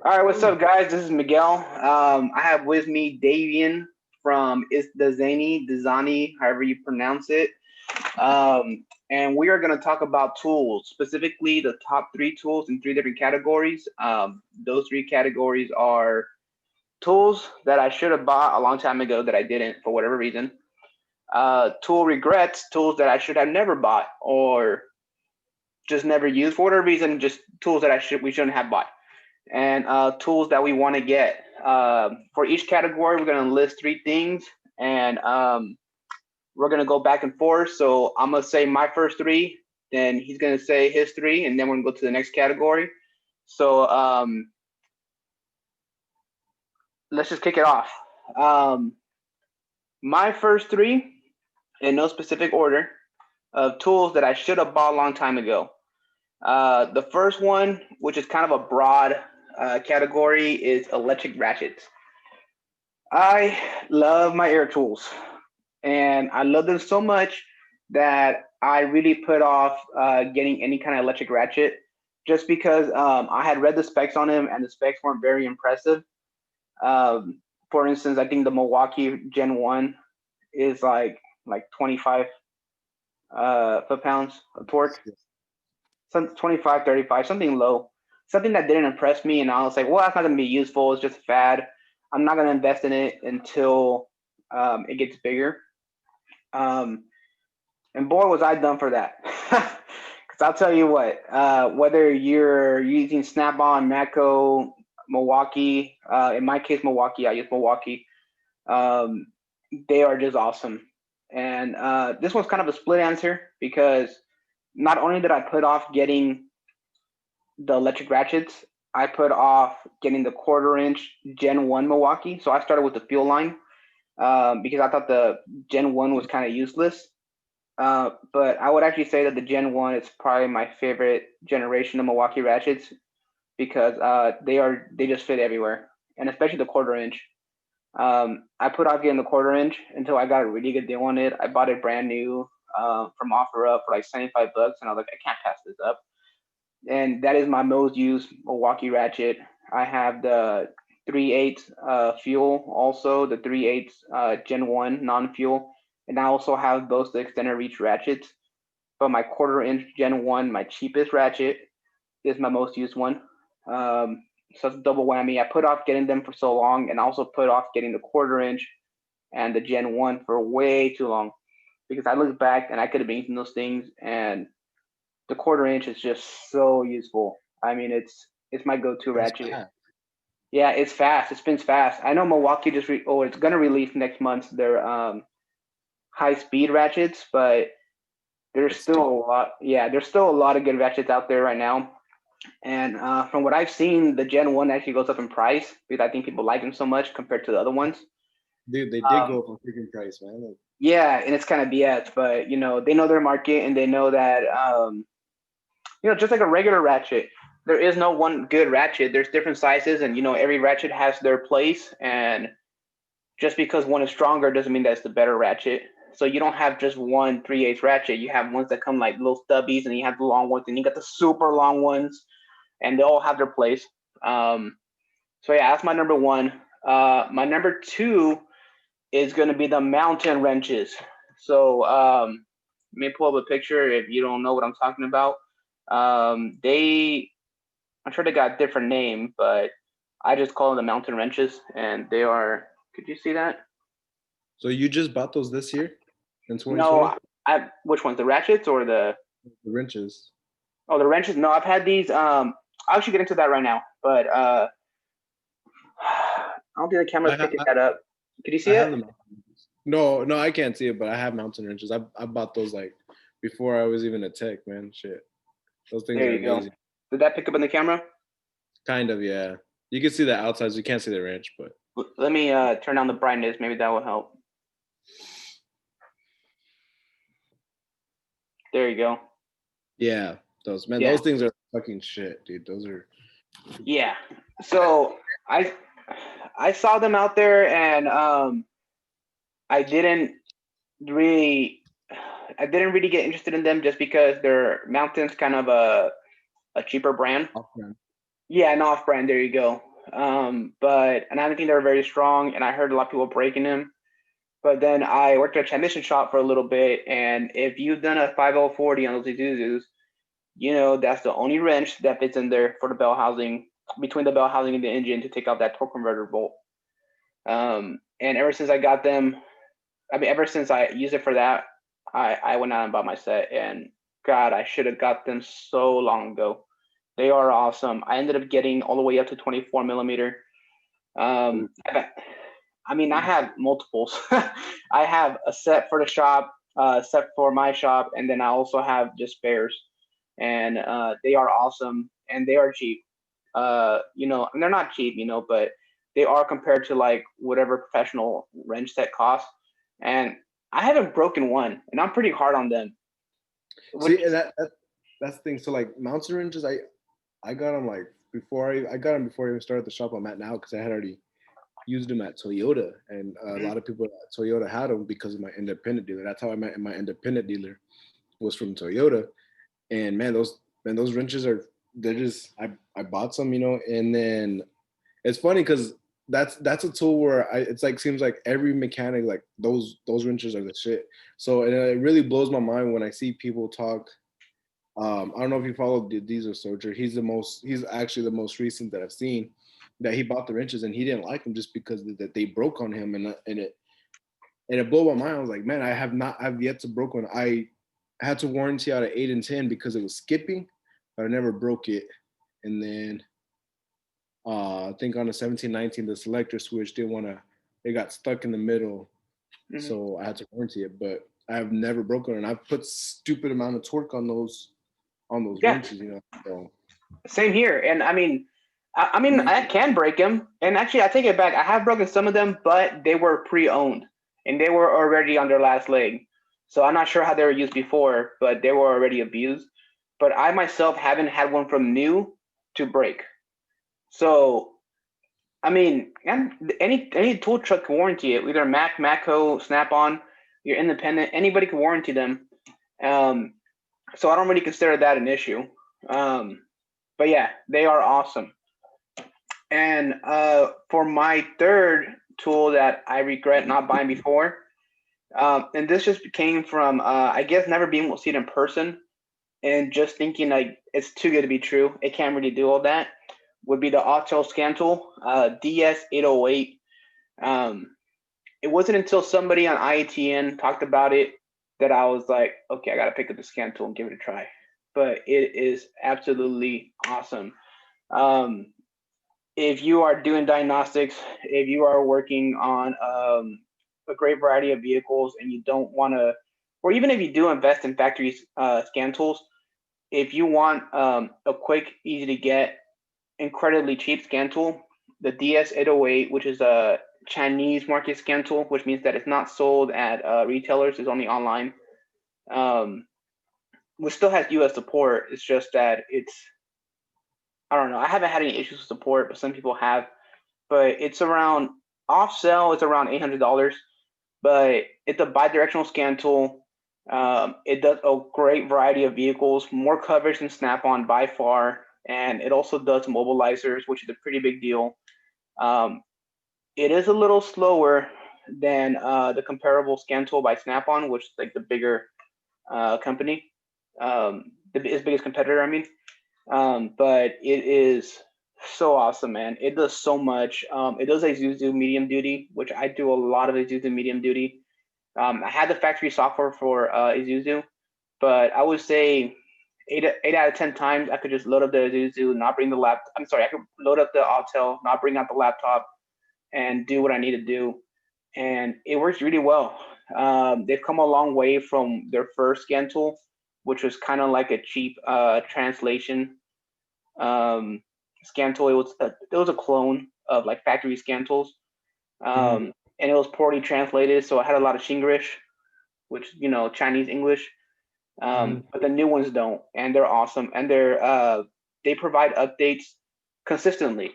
All right, what's up, guys? This is Miguel. I have with me Davian from Ft-ItsDazeni, however you pronounce it. And we are going to talk about tools, specifically the top three tools in three different categories. Those three categories are tools that I should have bought a long time ago that I didn't for whatever reason. Tool regrets, tools that I should have never bought or just never used for whatever reason, just tools that we shouldn't have bought. And tools that we want to get. For each category, we're going to list three things, and we're going to go back and forth. So I'm going to say my first three, then he's going to say his three, and then we're going to go to the next category. So let's just kick it off. Um, my first three, in no specific order, of tools that I should have bought a long time ago. The first one, which is kind of a broad category, is electric ratchets. I love my air tools, and I love them so much that I really put off getting any kind of electric ratchet just because I had read the specs on them and the specs weren't very impressive. For instance, I think the Milwaukee Gen 1 is like 25 foot pounds of torque, some 25, 35, something low, something that didn't impress me. And I was like, well, that's not going to be useful. It's just a fad. I'm not going to invest in it until it gets bigger. Um, and boy, was I done for that. Because I'll tell you what, whether you're using Snap-on, Matco, Milwaukee, in my case, Milwaukee, I use Milwaukee, um, they are just awesome. And this one's kind of a split answer because not only did I put off getting the electric ratchets, I put off getting the quarter inch Gen 1 Milwaukee. So I started with the fuel line because I thought the Gen 1 was kind of useless. But I would actually say that the Gen 1 is probably my favorite generation of Milwaukee ratchets because they just fit everywhere, and especially the quarter inch. I put off getting the quarter inch until I got a really good deal on it. I bought it brand new from OfferUp for like 75 bucks, and I was like, I can't pass this up. And that is my most used Milwaukee ratchet. I have the 3/8 fuel, also the 3/8 Gen 1 non fuel, and I also have both the extended reach ratchets. But my quarter inch Gen 1, my cheapest ratchet, is my most used one. So it's a double whammy. I put off getting them for so long, and also put off getting the quarter inch and the Gen 1 for way too long because I look back and I could have been using those things, and the quarter inch is just so useful. I mean, it's my go-to It's ratchet. fast. Yeah, it's fast. It spins fast. I know Milwaukee it's gonna release next month their high speed ratchets, but there's It's still still a lot. Yeah, there's still a lot of good ratchets out there right now. And from what I've seen, the Gen 1 actually goes up in price because I think people like them so much compared to the other ones. dude. They did Um, go up on freaking price, man. Like, yeah, and it's kind of BS, but they know their market and they know that just like a regular ratchet, there is no one good ratchet. There's different sizes, and every ratchet has their place. And just because one is stronger doesn't mean that's the better ratchet. So you don't have just one 3/8 ratchet. You have ones that come like little stubbies, and you have the long ones, and you got the super long ones, and they all have their place. Um, so yeah, that's my number one. My number two is going to be the mountain wrenches. So let me pull up a picture if you don't know what I'm talking about. I'm sure they got a different name, but I just call them the mountain wrenches, and they are. Could you see that? so you just bought those this year in No, 2020? which ones? The ratchets or the? The wrenches. Oh, the wrenches. No, I've had these. I'll actually get into that right now, but I don't think the camera's I ha- picking that up. Could you see I have it? the mountain wrenches. No, no, I can't see it, but I have mountain wrenches. I bought those like before I was even a tech, man. Shit, those things There are you go. amazing. Did that pick up in the camera? Kind of, yeah. You can see the outsides. You can't see the wrench, but Let me turn down the brightness. Maybe that will help. There you go. yeah, those man, Yeah, those things are fucking shit, dude. Those are yeah. So I I saw them out there, and I didn't really I didn't really get interested in them just because they're Mountain's kind of a cheaper brand. off brand. Yeah, an off brand. There you go. And I didn't think they were very strong, and I heard a lot of people breaking them. But then I worked at a transmission shop for a little bit, and if you've done a 5040 on those Isuzus, you know that's the only wrench that fits in there for the bell housing, between the bell housing and the engine, to take out that torque converter bolt. And ever since I got them, ever since I used it for that, I went out and bought my set, and God, I should have got them so long ago. They are awesome. I ended up getting all the way up to 24 millimeter. Um, I have multiples. I have a set for the shop, a set for my shop, and then I also have just spares. And they are awesome, and they are cheap. And they're not cheap, but they are compared to like whatever professional wrench set costs. And I haven't broken one, and I'm pretty hard on them. See, and that's the thing. So like mountain wrenches, I got them like before I got them before I even started the shop I'm at now, because I had already used them at Toyota, and a lot of people at Toyota had them because of my independent dealer. That's how I met my independent dealer, was from Toyota. And man, those wrenches they're just I bought some, and then it's funny because that's a tool where it's like seems like every mechanic, like those wrenches are the shit. So and it really blows my mind when I see people talk. I don't know if you follow the Diesel Soldier. He's actually the most recent that I've seen, that he bought the wrenches and he didn't like them just because that they broke on him, and it blew my mind. I was like, man, I've yet to broke one. I had to warranty out of 8 and 10 because it was skipping, but I never broke it. And then I think on the 1719, the selector switch it got stuck in the middle. Mm-hmm. So I had to warranty it, but I have never broken it. And I've put stupid amount of torque on those wrenches, So. Same here. And I can break them. And actually, I take it back. I have broken some of them, but they were pre-owned and they were already on their last leg. So I'm not sure how they were used before, but they were already abused. But I myself haven't had one from new to break. So, and any tool truck can warranty it. Either Mac, Matco, Snap-on, you're independent. Anybody can warranty them. So I don't really consider that an issue. But yeah, they are awesome. And for my third tool that I regret not buying before, and this just came from, I guess, never being able to see it in person and just thinking like it's too good to be true. It can't really do all that. Would be the Autel scan tool, DS808. It wasn't until somebody on IATN talked about it that I was like, okay, I got to pick up the scan tool and give it a try. But it is absolutely awesome. If you are doing diagnostics, if you are working on a great variety of vehicles and you don't want to, or even if you do invest in factory scan tools, if you want a quick, easy to get, incredibly cheap scan tool, the DS808, which is a Chinese market scan tool, which means that it's not sold at retailers, it's only online. Which still has US support. It's just that I don't know. I haven't had any issues with support, but some people have. But it's around, off sale, it's around $800. But it's a bi-directional scan tool. It does a great variety of vehicles, more coverage than Snap-on by far. And it also does mobilizers, which is a pretty big deal. It is a little slower than the comparable scan tool by Snap-on, which is like the bigger company, its biggest competitor, but it is so awesome, man. It does so much. It does Isuzu medium duty, which I do a lot of Isuzu medium duty. I had the factory software for Isuzu, but I would say 8 out of 10 times I could just load up the Isuzu, not bring the laptop. I could load up the Autel, not bring out the laptop, and do what I need to do. And it works really well. They've come a long way from their first scan tool, which was kind of like a cheap translation scan tool. It was a clone of like factory scan tools, and it was poorly translated, so I had a lot of Shinglish, which Chinese English. But the new ones don't, and they're awesome, and they provide updates consistently,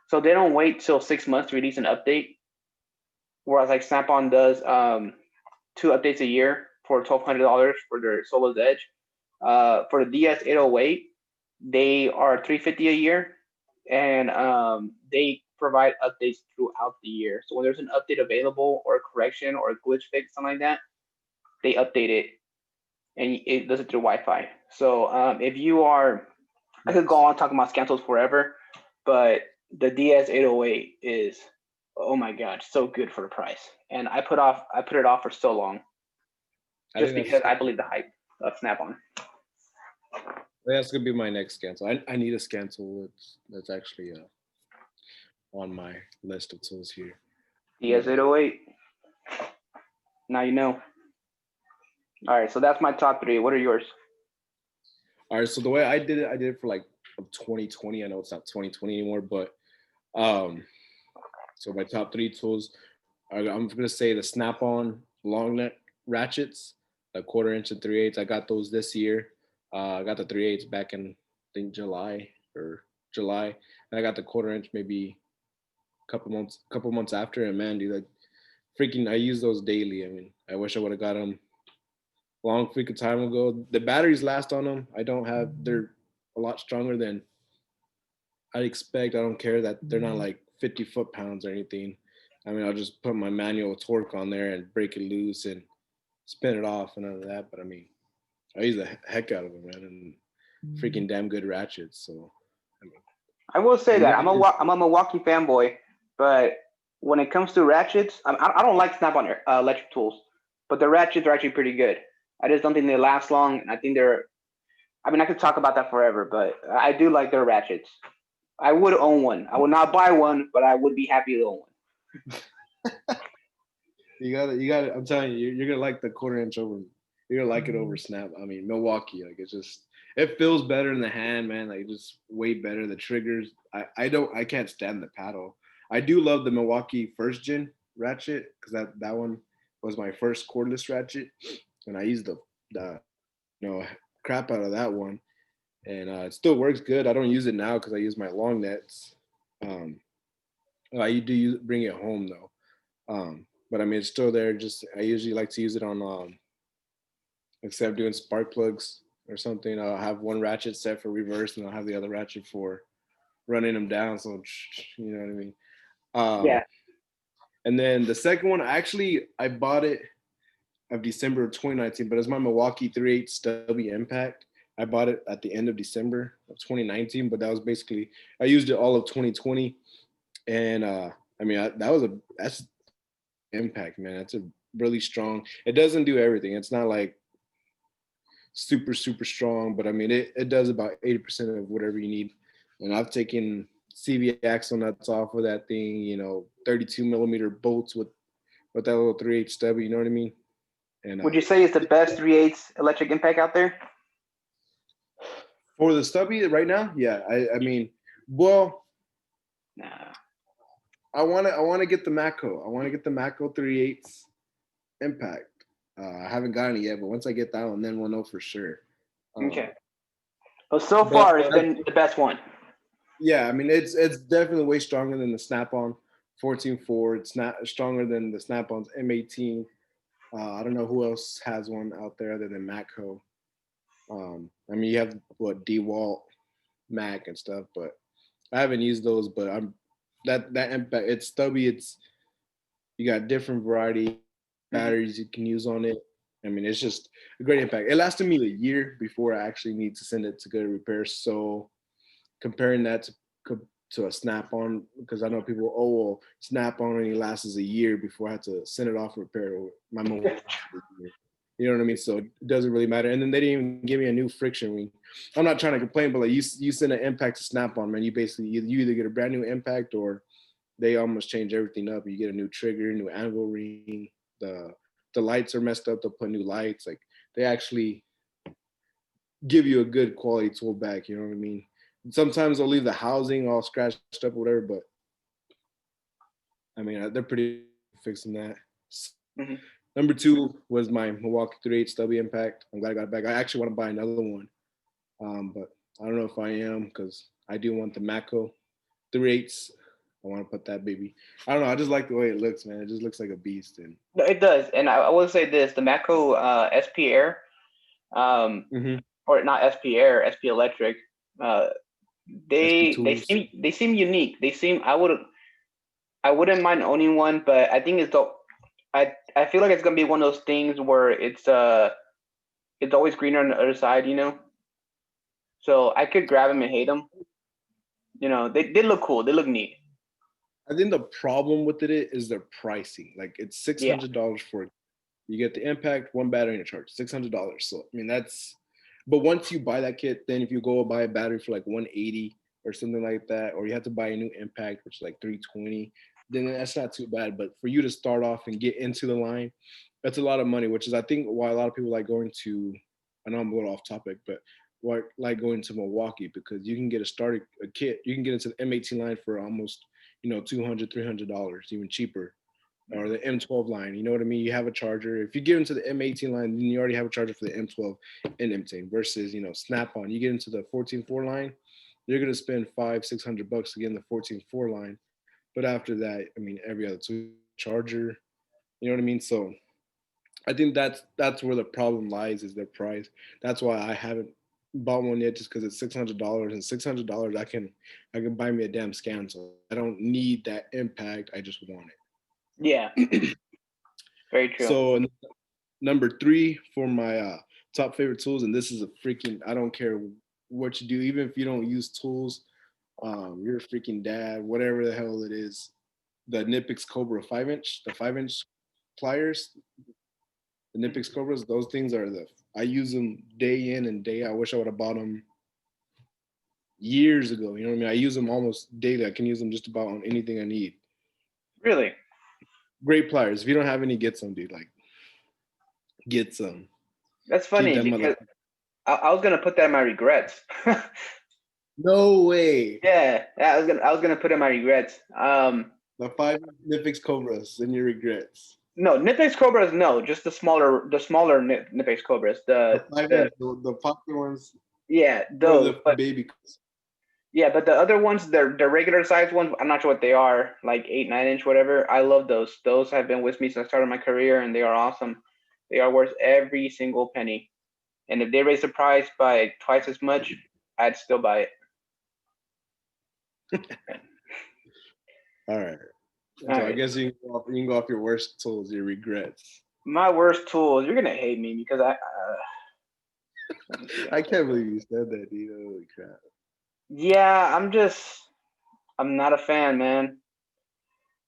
so they don't wait till 6 months to release an update. Whereas like Snap-on does 2 updates a year for $1,200 for their Solo's Edge. For the DS808, they are $350 a year, and they provide updates throughout the year. So when there's an update available or a correction or a glitch fix, something like that, they update it and it does it through Wi-Fi. So if you are, I could go on talking about scan tools forever, but the DS808 is, oh my god, so good for the price. And I put it off for so long, just because I believe the hype of Snap-on. That's gonna be my next scan tool. I need a scan tool. That's actually on my list of tools here. DS808. Now you know. All right, so that's my top 3. What are yours? All right, so the way I did it for like 2020. I know it's not 2020 anymore, but so my top 3 tools, I'm gonna say the Snap-on long neck ratchets, the 1/4 inch and 3/8. I got those this year. I got the 3/8 back in I think July. And I got the 1/4 inch maybe a couple months after. And man, dude, like freaking, I use those daily. I mean, I wish I would have got them long freaking time ago. The batteries last on them. They're a lot stronger than I'd expect. I don't care that they're not like 50 foot-pounds or anything. I mean, I'll just put my manual torque on there and break it loose and spin it off and all of that. But I mean, I use the heck out of them, man, and freaking damn good ratchets. So, I mean, I will say that I'm a Milwaukee fanboy, but when it comes to ratchets, I don't like Snap-on electric tools, but the ratchets are actually pretty good. I just don't think they last long, and I think I mean, I could talk about that forever, but I do like their ratchets. I would own one. I would not buy one, but I would be happy to own one. You got it. I'm telling you, you're gonna like the 1/4 inch over. You're gonna like it over Snap. I mean, Milwaukee, like it feels better in the hand, man. Like just way better. The triggers, I can't stand the paddle. I do love the Milwaukee first gen ratchet because that one was my first cordless ratchet, and I used the crap out of that one, and it still works good. I don't use it now because I use my long nets. I do bring it home though. But I mean, it's still there. Just I usually like to use it on instead of doing spark plugs or something. I'll have one ratchet set for reverse, and I'll have the other ratchet for running them down. So you know what I mean. Yeah. And then the second one, I bought it of December of 2019, but it's my Milwaukee 3/8 stubby impact. I bought it at the end of December of 2019, but that was basically I used it all of 2020, and I mean that's impact, man. That's a really strong. It doesn't do everything. It's not like super strong, but I mean it does about 80% of whatever you need. And I've taken CV axle nuts off of that thing, 32 millimeter bolts with that little 3/8 stubby. You know what I mean? And would you say it's the best 3/8 electric impact out there? For the stubby right now, yeah. I mean, well, Nah. I want to get the Matco. I want to get the Matco 3/8 impact. I haven't gotten it yet, but once I get that one, then we'll know for sure. Okay. Well, so far it's been the best one. Yeah, I mean it's definitely way stronger than the Snap-on 14.4. It's not stronger than the Snap-on's M18. I don't know who else has one out there other than Matco. I mean, you have what DeWalt, Mac, and stuff, but I haven't used those. But that impact. It's stubby. You got different variety batteries you can use on it. I mean, it's just a great impact. It lasted me a year before I actually need to send it to go to repair. So comparing that to a Snap-on, because I know people, well, Snap-on only lasts a year before I had to send it off for repair. My mom, you know what I mean? So it doesn't really matter. And then they didn't even give me a new friction ring. I'm not trying to complain, but like you send an impact to Snap-on, man, you basically you either get a brand new impact or they almost change everything up. You get a new trigger, new anvil ring. The lights are messed up. They'll put new lights. Like they actually give you a good quality tool back. You know what I mean? Sometimes they'll leave the housing all scratched up or whatever, but I mean, they're pretty fixing that. Mm-hmm. Number 2 was my Milwaukee 3/8 stubby impact. I'm glad I got it back. I actually want to buy another one, but I don't know if I am because I do want the Matco 3/8. I want to put that baby. I don't know. I just like the way it looks, man. It just looks like a beast. And no, it does. And I will say this: the Matco SP Air, or not SP Air, SP Electric. They seem unique. I wouldn't mind owning one, but I think I feel like it's gonna be one of those things where it's always greener on the other side, you know. So I could grab them and hate them. You know, they look cool. They look neat. I think the problem with it is their pricing. Like it's six Yeah, hundred dollars for you get the impact, one battery, and a charge. $600. So I mean that's. But once you buy that kit, then if you go buy a battery for like 180 or something like that, or you have to buy a new impact, which is like 320, then that's not too bad. But for you to start off and get into the line, that's a lot of money. Which is I think why a lot of people like going to. I know I'm a little off topic, but like going to Milwaukee because you can get a kit. You can get into the M18 line for almost 200 $300, even cheaper, or the M12 line. You know what I mean? You have a charger. If you get into the M18 line, then you already have a charger for the M12 and M10 versus, Snap on. You get into the 14.4 line, you're going to spend 500-600 bucks to get in the 14.4 line. But after that, I mean, every other two charger, you know what I mean? So I think that's where the problem lies is their price. That's why I haven't bought one yet, just because it's $600 and $600 I can buy me a damn scan. So I don't need that impact. I just want yeah, it. very true. So number three for my top favorite tools, and this is a freaking I don't care what you do, even if you don't use tools, you're a freaking dad, whatever the hell it is. The Nipix Cobra 5 inch, the 5 inch pliers, the Nipix Cobras, those things are the I use them day in and day out. I wish I would have bought them years ago. You know what I mean? I use them almost daily. I can use them just about on anything I need. Really, Great pliers. If you don't have any, get some, dude. Like, get some. that's Keep funny that mother. because I was gonna put that in my regrets. No way. Yeah, I was gonna put in my regrets. The five Nipix Cobras and your regrets. No, Nipex Cobras, no, just the smaller Nipex Cobras. The The five the inch, the popular ones, yeah, or those. the But baby. yeah, but the other ones, the regular size ones, I'm not sure what they are, like 8, 9 inch, whatever. I love those. Those have been with me since I started my career, and they are awesome. They are worth every single penny. And if they raise the price by twice as much, I'd still buy it. All right. All So I right. guess you can go off your worst tools, your regrets. My worst tools. You're gonna hate me because let me see. I can't believe you said that, dude. Holy crap. Yeah, I'm not a fan, man.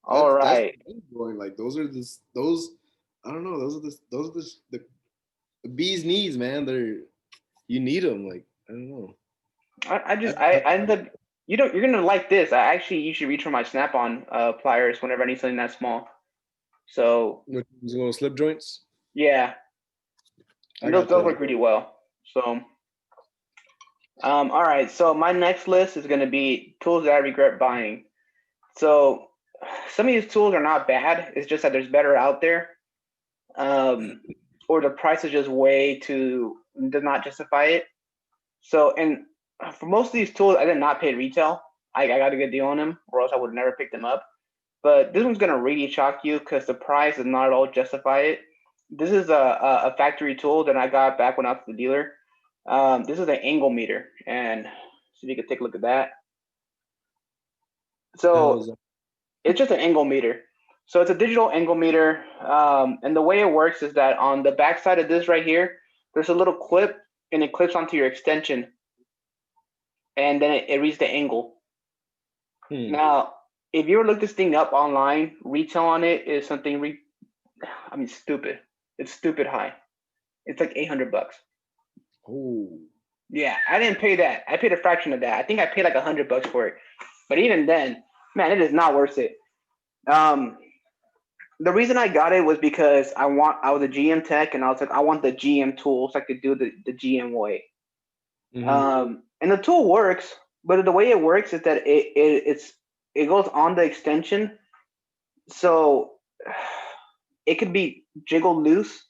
All That's right. going like those. I don't know. The bee's knees, man. You need them. Like I don't know. I just That's I end up you're gonna like this. I actually usually reach for my snap-on pliers whenever I need something that small. So with these little slip joints. yeah, I and those got those those. work really well. So all right. So my next list is gonna be tools that I regret buying. So some of these tools are not bad. It's just that there's better out there, um, or the price is just way too does not justify it. So and for most of these tools, I did not pay retail. I got a good deal on them, or else I would have never picked them up. But this one's gonna really shock you because the price does not at all justify it. This is a factory tool that I got back when I was at the dealer. This is an angle meter, and see if you can take a look at that. The hell So is that? it's just an angle meter. So it's a digital angle meter, and the way it works is that on the back side of this right here, there's a little clip, and it clips onto your extension, and then it reads the angle. Now, if you were to look this thing up online, retail on it is something I mean, stupid. It's stupid high. It's like $800. Oh, Yeah, I didn't pay that. I paid a fraction of that. I think I paid like $100 for it. But even then, man, it is not worth it. Um, the reason I got it was because I was a GM tech, and I was like, I want the GM tools so I could do the GM way. mm-hmm. And the tool works, but the way it works is that it goes on the extension, so it could be jiggled loose,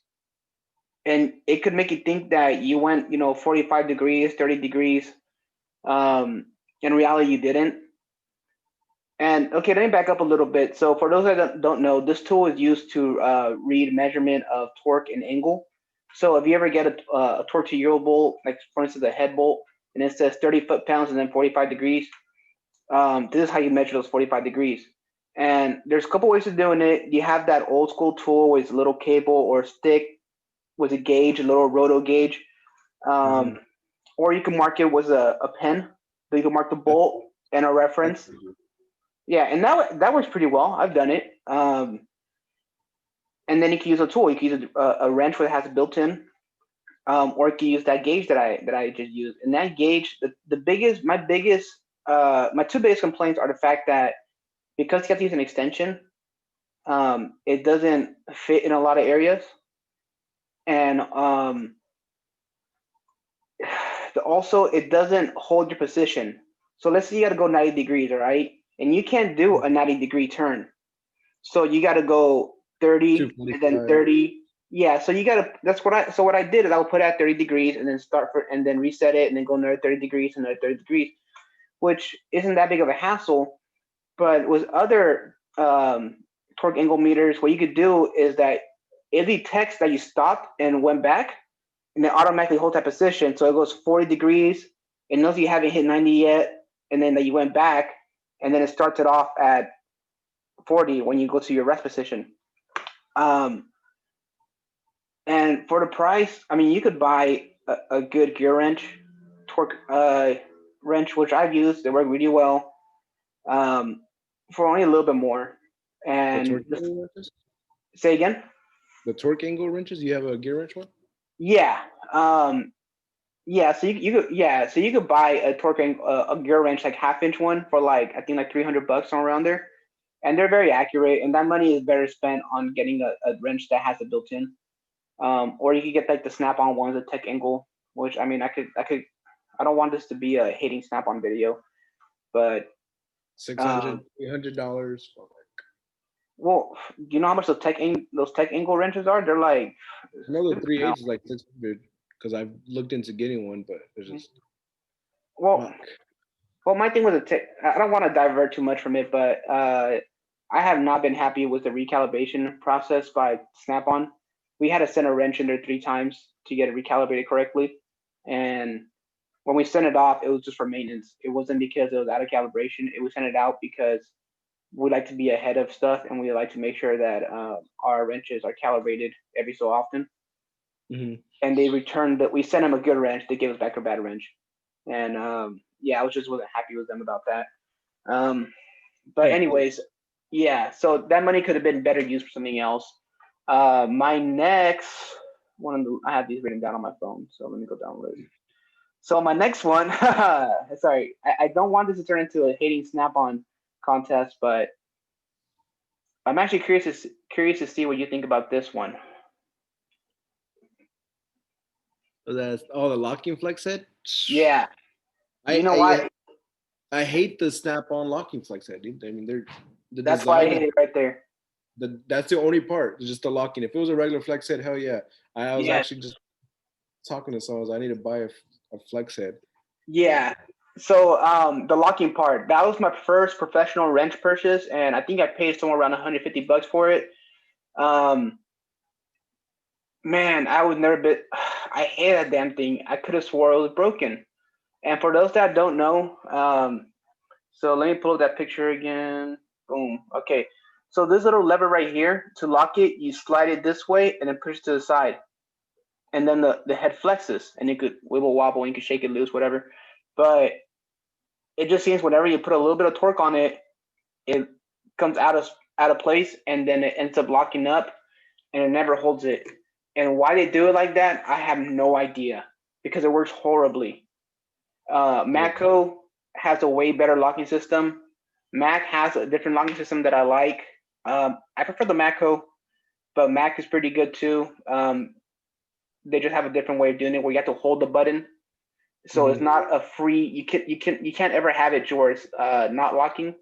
and it could make you think that you went 45 degrees, 30 degrees. In reality you didn't. And okay, let me back up a little bit. So for those that don't know, this tool is used to read measurement of torque and angle. So if you ever get a torque-to-euro bolt, like for instance a head bolt, and it says 30 foot-pounds and then 45 degrees, this is how you measure those 45 degrees. And there's a couple ways of doing it. You have that old school tool with a little cable or stick with a gauge, a little roto gauge. Mm-hmm. Or you can mark it with a pen. So you can mark the bolt and a reference. Yeah, and that works pretty well. I've done it. And then you can use a tool. You can use a wrench that has a built-in, or you can use that gauge that I just used. And that gauge, my two biggest complaints are the fact that because you have to use an extension, it doesn't fit in a lot of areas, and also it doesn't hold your position. So let's say you got to go 90 degrees, all right, and you can't do a 90-degree turn. So you got to go 30 and then 30. Yeah, so you got to. What I did is I would put it at 30 degrees and then and then reset it and then go another 30 degrees, another 30 degrees, which isn't that big of a hassle. But with other torque angle meters, what you could do is that it detects that you stopped and went back, and then automatically holds that position. So it goes 40 degrees. It knows you haven't hit 90 yet, and then that you went back, and then it starts it off at 40 when you go to your rest position. And for the price, I mean, you could buy a good gear wrench, torque wrench, which I've used. They work really well, for only a little bit more. And say again. The torque angle wrenches. You have a gear wrench one? Yeah. Yeah. So you could buy a gear wrench, like 1/2 inch one, for like I think like $300 somewhere around there, and they're very accurate. And that money is better spent on getting a wrench that has a built-in. Or you could get like the Snap-on ones, the Tech Angle, which I mean, I don't want this to be a hating Snap-on video, but $600, $300. well, do you know how much those Tech Angle wrenches are? They're like, I know the 3/8 is like 600 because I've looked into getting one, but it's just well, my thing with the Tech, I don't want to divert too much from it, but I have not been happy with the recalibration process by Snap-on. We had to send a wrench in there 3 times to get it recalibrated correctly, and when we sent it off, it was just for maintenance. It wasn't because it was out of calibration. It was sent it out because we like to be ahead of stuff, and we like to make sure that our wrenches are calibrated every so often. Mm-hmm. And they returned that. We sent them a good wrench. They gave us back a bad wrench, and yeah, I wasn't happy with them about that. But anyways, yeah. So that money could have been better used for something else. My next one, I have these written down on my phone, so let me go down list. So my next one, sorry, I don't want this to turn into a hating Snap-on contest, but I'm actually curious to see what you think about this one. That's the locking flex head. Yeah, you know why? I hate the Snap-on locking flex head. I mean, that's why I hate it right there. That's the only part. It's just the locking. If it was a regular flex head, hell yeah. I was actually just talking to someone. I need to buy a flex head. Yeah. So the locking part, that was my first professional wrench purchase, and I think I paid somewhere around $150 for it. Man, I would never been. I hate that damn thing. I could have swore it was broken. And for those that don't know, so let me pull up that picture again. Boom. Okay. So this little lever right here, to lock it, you slide it this way and then push to the side. And then the head flexes and you could wibble wobble and you could shake it loose, whatever. But it just seems whenever you put a little bit of torque on it, it comes out of place and then it ends up locking up and it never holds it. And why they do it like that, I have no idea, because it works horribly. Matco has a way better locking system. Mac has a different locking system that I like. I prefer the Matco, but Mac is pretty good too. They just have a different way of doing it where you have to hold the button, so it's not a free. You can't ever have it yours not locking.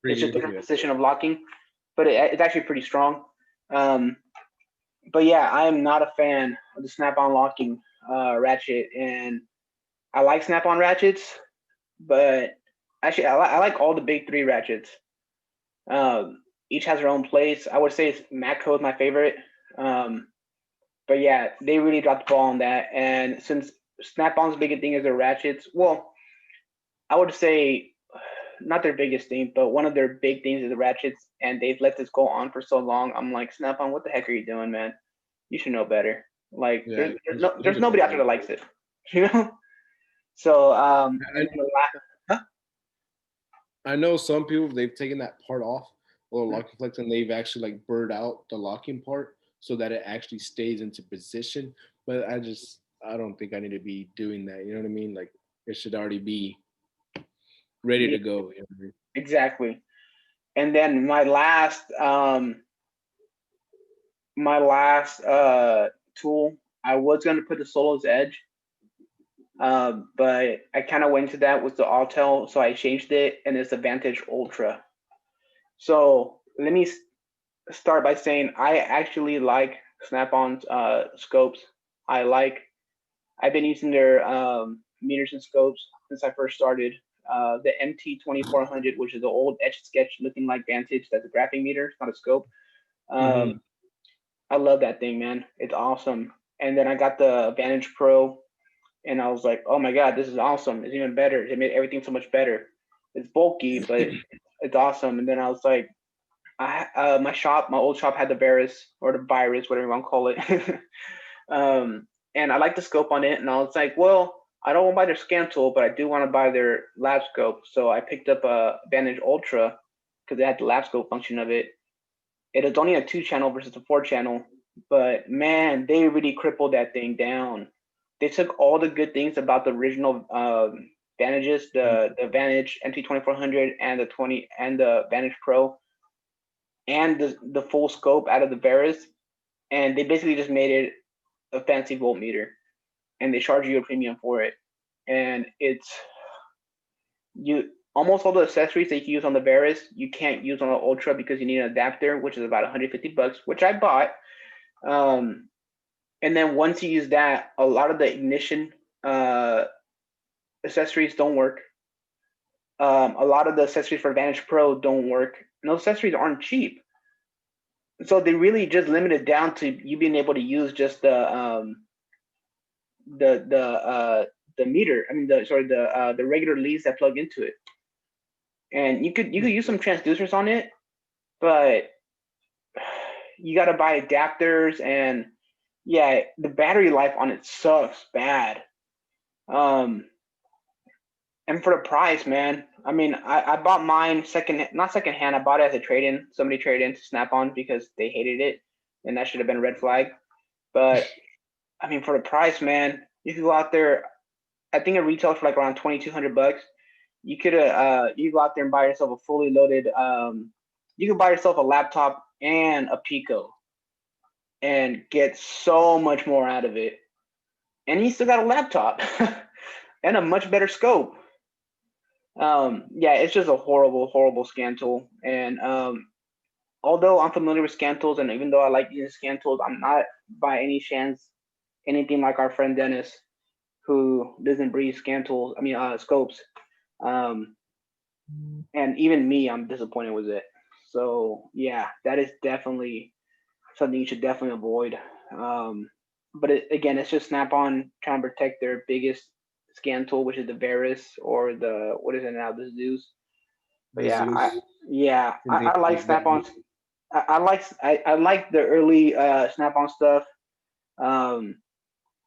It's just a different position of locking, but it's actually pretty strong. But yeah, I am not a fan of the Snap-on locking ratchet, and I like Snap-on ratchets, but actually I like all the big 3 ratchets. Each has their own place. I would say Matco is my favorite. But yeah, they really dropped the ball on that. And since Snap-on's big thing is their ratchets, well, I would say not their biggest thing, but one of their big things is the ratchets, and they've let this go on for so long. I'm like, Snap-on, what the heck are you doing, man? You should know better. Like, Yeah, there's he's a nobody out there fraud. that likes it, you know. So, I, and then huh? I know some people they've taken that part off, or Hmm. locking flex, and they've actually like burred out the locking part so that it actually stays into position. But I don't think I need to be doing that. You know what I mean? Like it should already be ready Yeah, to go. You know what I mean? exactly. And then my last tool, I was gonna put the Solo's Edge, but I kind of went to that with the Autel, so I changed it, and it's the Vantage Ultra. So let me start by saying I actually like Snap-on's scopes. I like. I've been using their meters and scopes since I first started. The MT2400, which is the old Etch Sketch looking like Vantage, that's a graphing meter, it's not a scope. Mm-hmm. Um, I love that thing, man. It's awesome. And then I got the Vantage Pro, and I was like, oh my god, this is awesome. It's even better. It made everything so much better. It's bulky, but it's awesome. And then I was like, my old shop had the Varus or the Virus, whatever you want to call it. And I like the scope on it, and I was like, well, I don't want to buy their scan tool, but I do want to buy their lab scope. So I picked up a Vantage Ultra because it had the lab scope function of it. It is only a 2 channel versus a 4 channel, but man, they really crippled that thing down. They took all the good things about the original Vantages, the Vantage MT2400 and the Vantage Pro, and the full scope out of the Varus, and they basically just made it a fancy voltmeter, and they charge you a premium for it. And it's you almost all the accessories that you use on the Varus you can't use on the Ultra because you need an adapter, which is about $150, which I bought. Um, and then once you use that, a lot of the ignition uh, accessories don't work. A lot of the accessories for Vantage Pro don't work, and those accessories aren't cheap. So they really just limit it down to you being able to use just the the uh, the meter. I mean, the regular leads that plug into it, and you could use some transducers on it, but you got to buy adapters, and yeah, the battery life on it sucks bad. Um, and for the price, man, I mean, I bought mine not second hand. I bought it as a trade in. Somebody traded in to Snap on because they hated it, and that should have been a red flag. But I mean, for the price, man, you could go out there. I think it retails for like around $2,200. You go out there and buy yourself a fully loaded. You can buy yourself a laptop and a Pico and get so much more out of it. And you still got a laptop and a much better scope. Yeah, it's just a horrible, horrible scan tool. And although I'm familiar with scan tools, and even though I like using scan tools, I'm not by any chance anything like our friend Dennis, who doesn't breathe scan tools. I mean, scopes. Um, and even me, I'm disappointed with it. So yeah, that is definitely something you should definitely avoid. But again, it's just Snap-on trying to protect their biggest scan tool, which is the Varus or the what is it now, the Zeus. But The Zeus. I like Snap-on. I like the early Snap-on stuff. Um,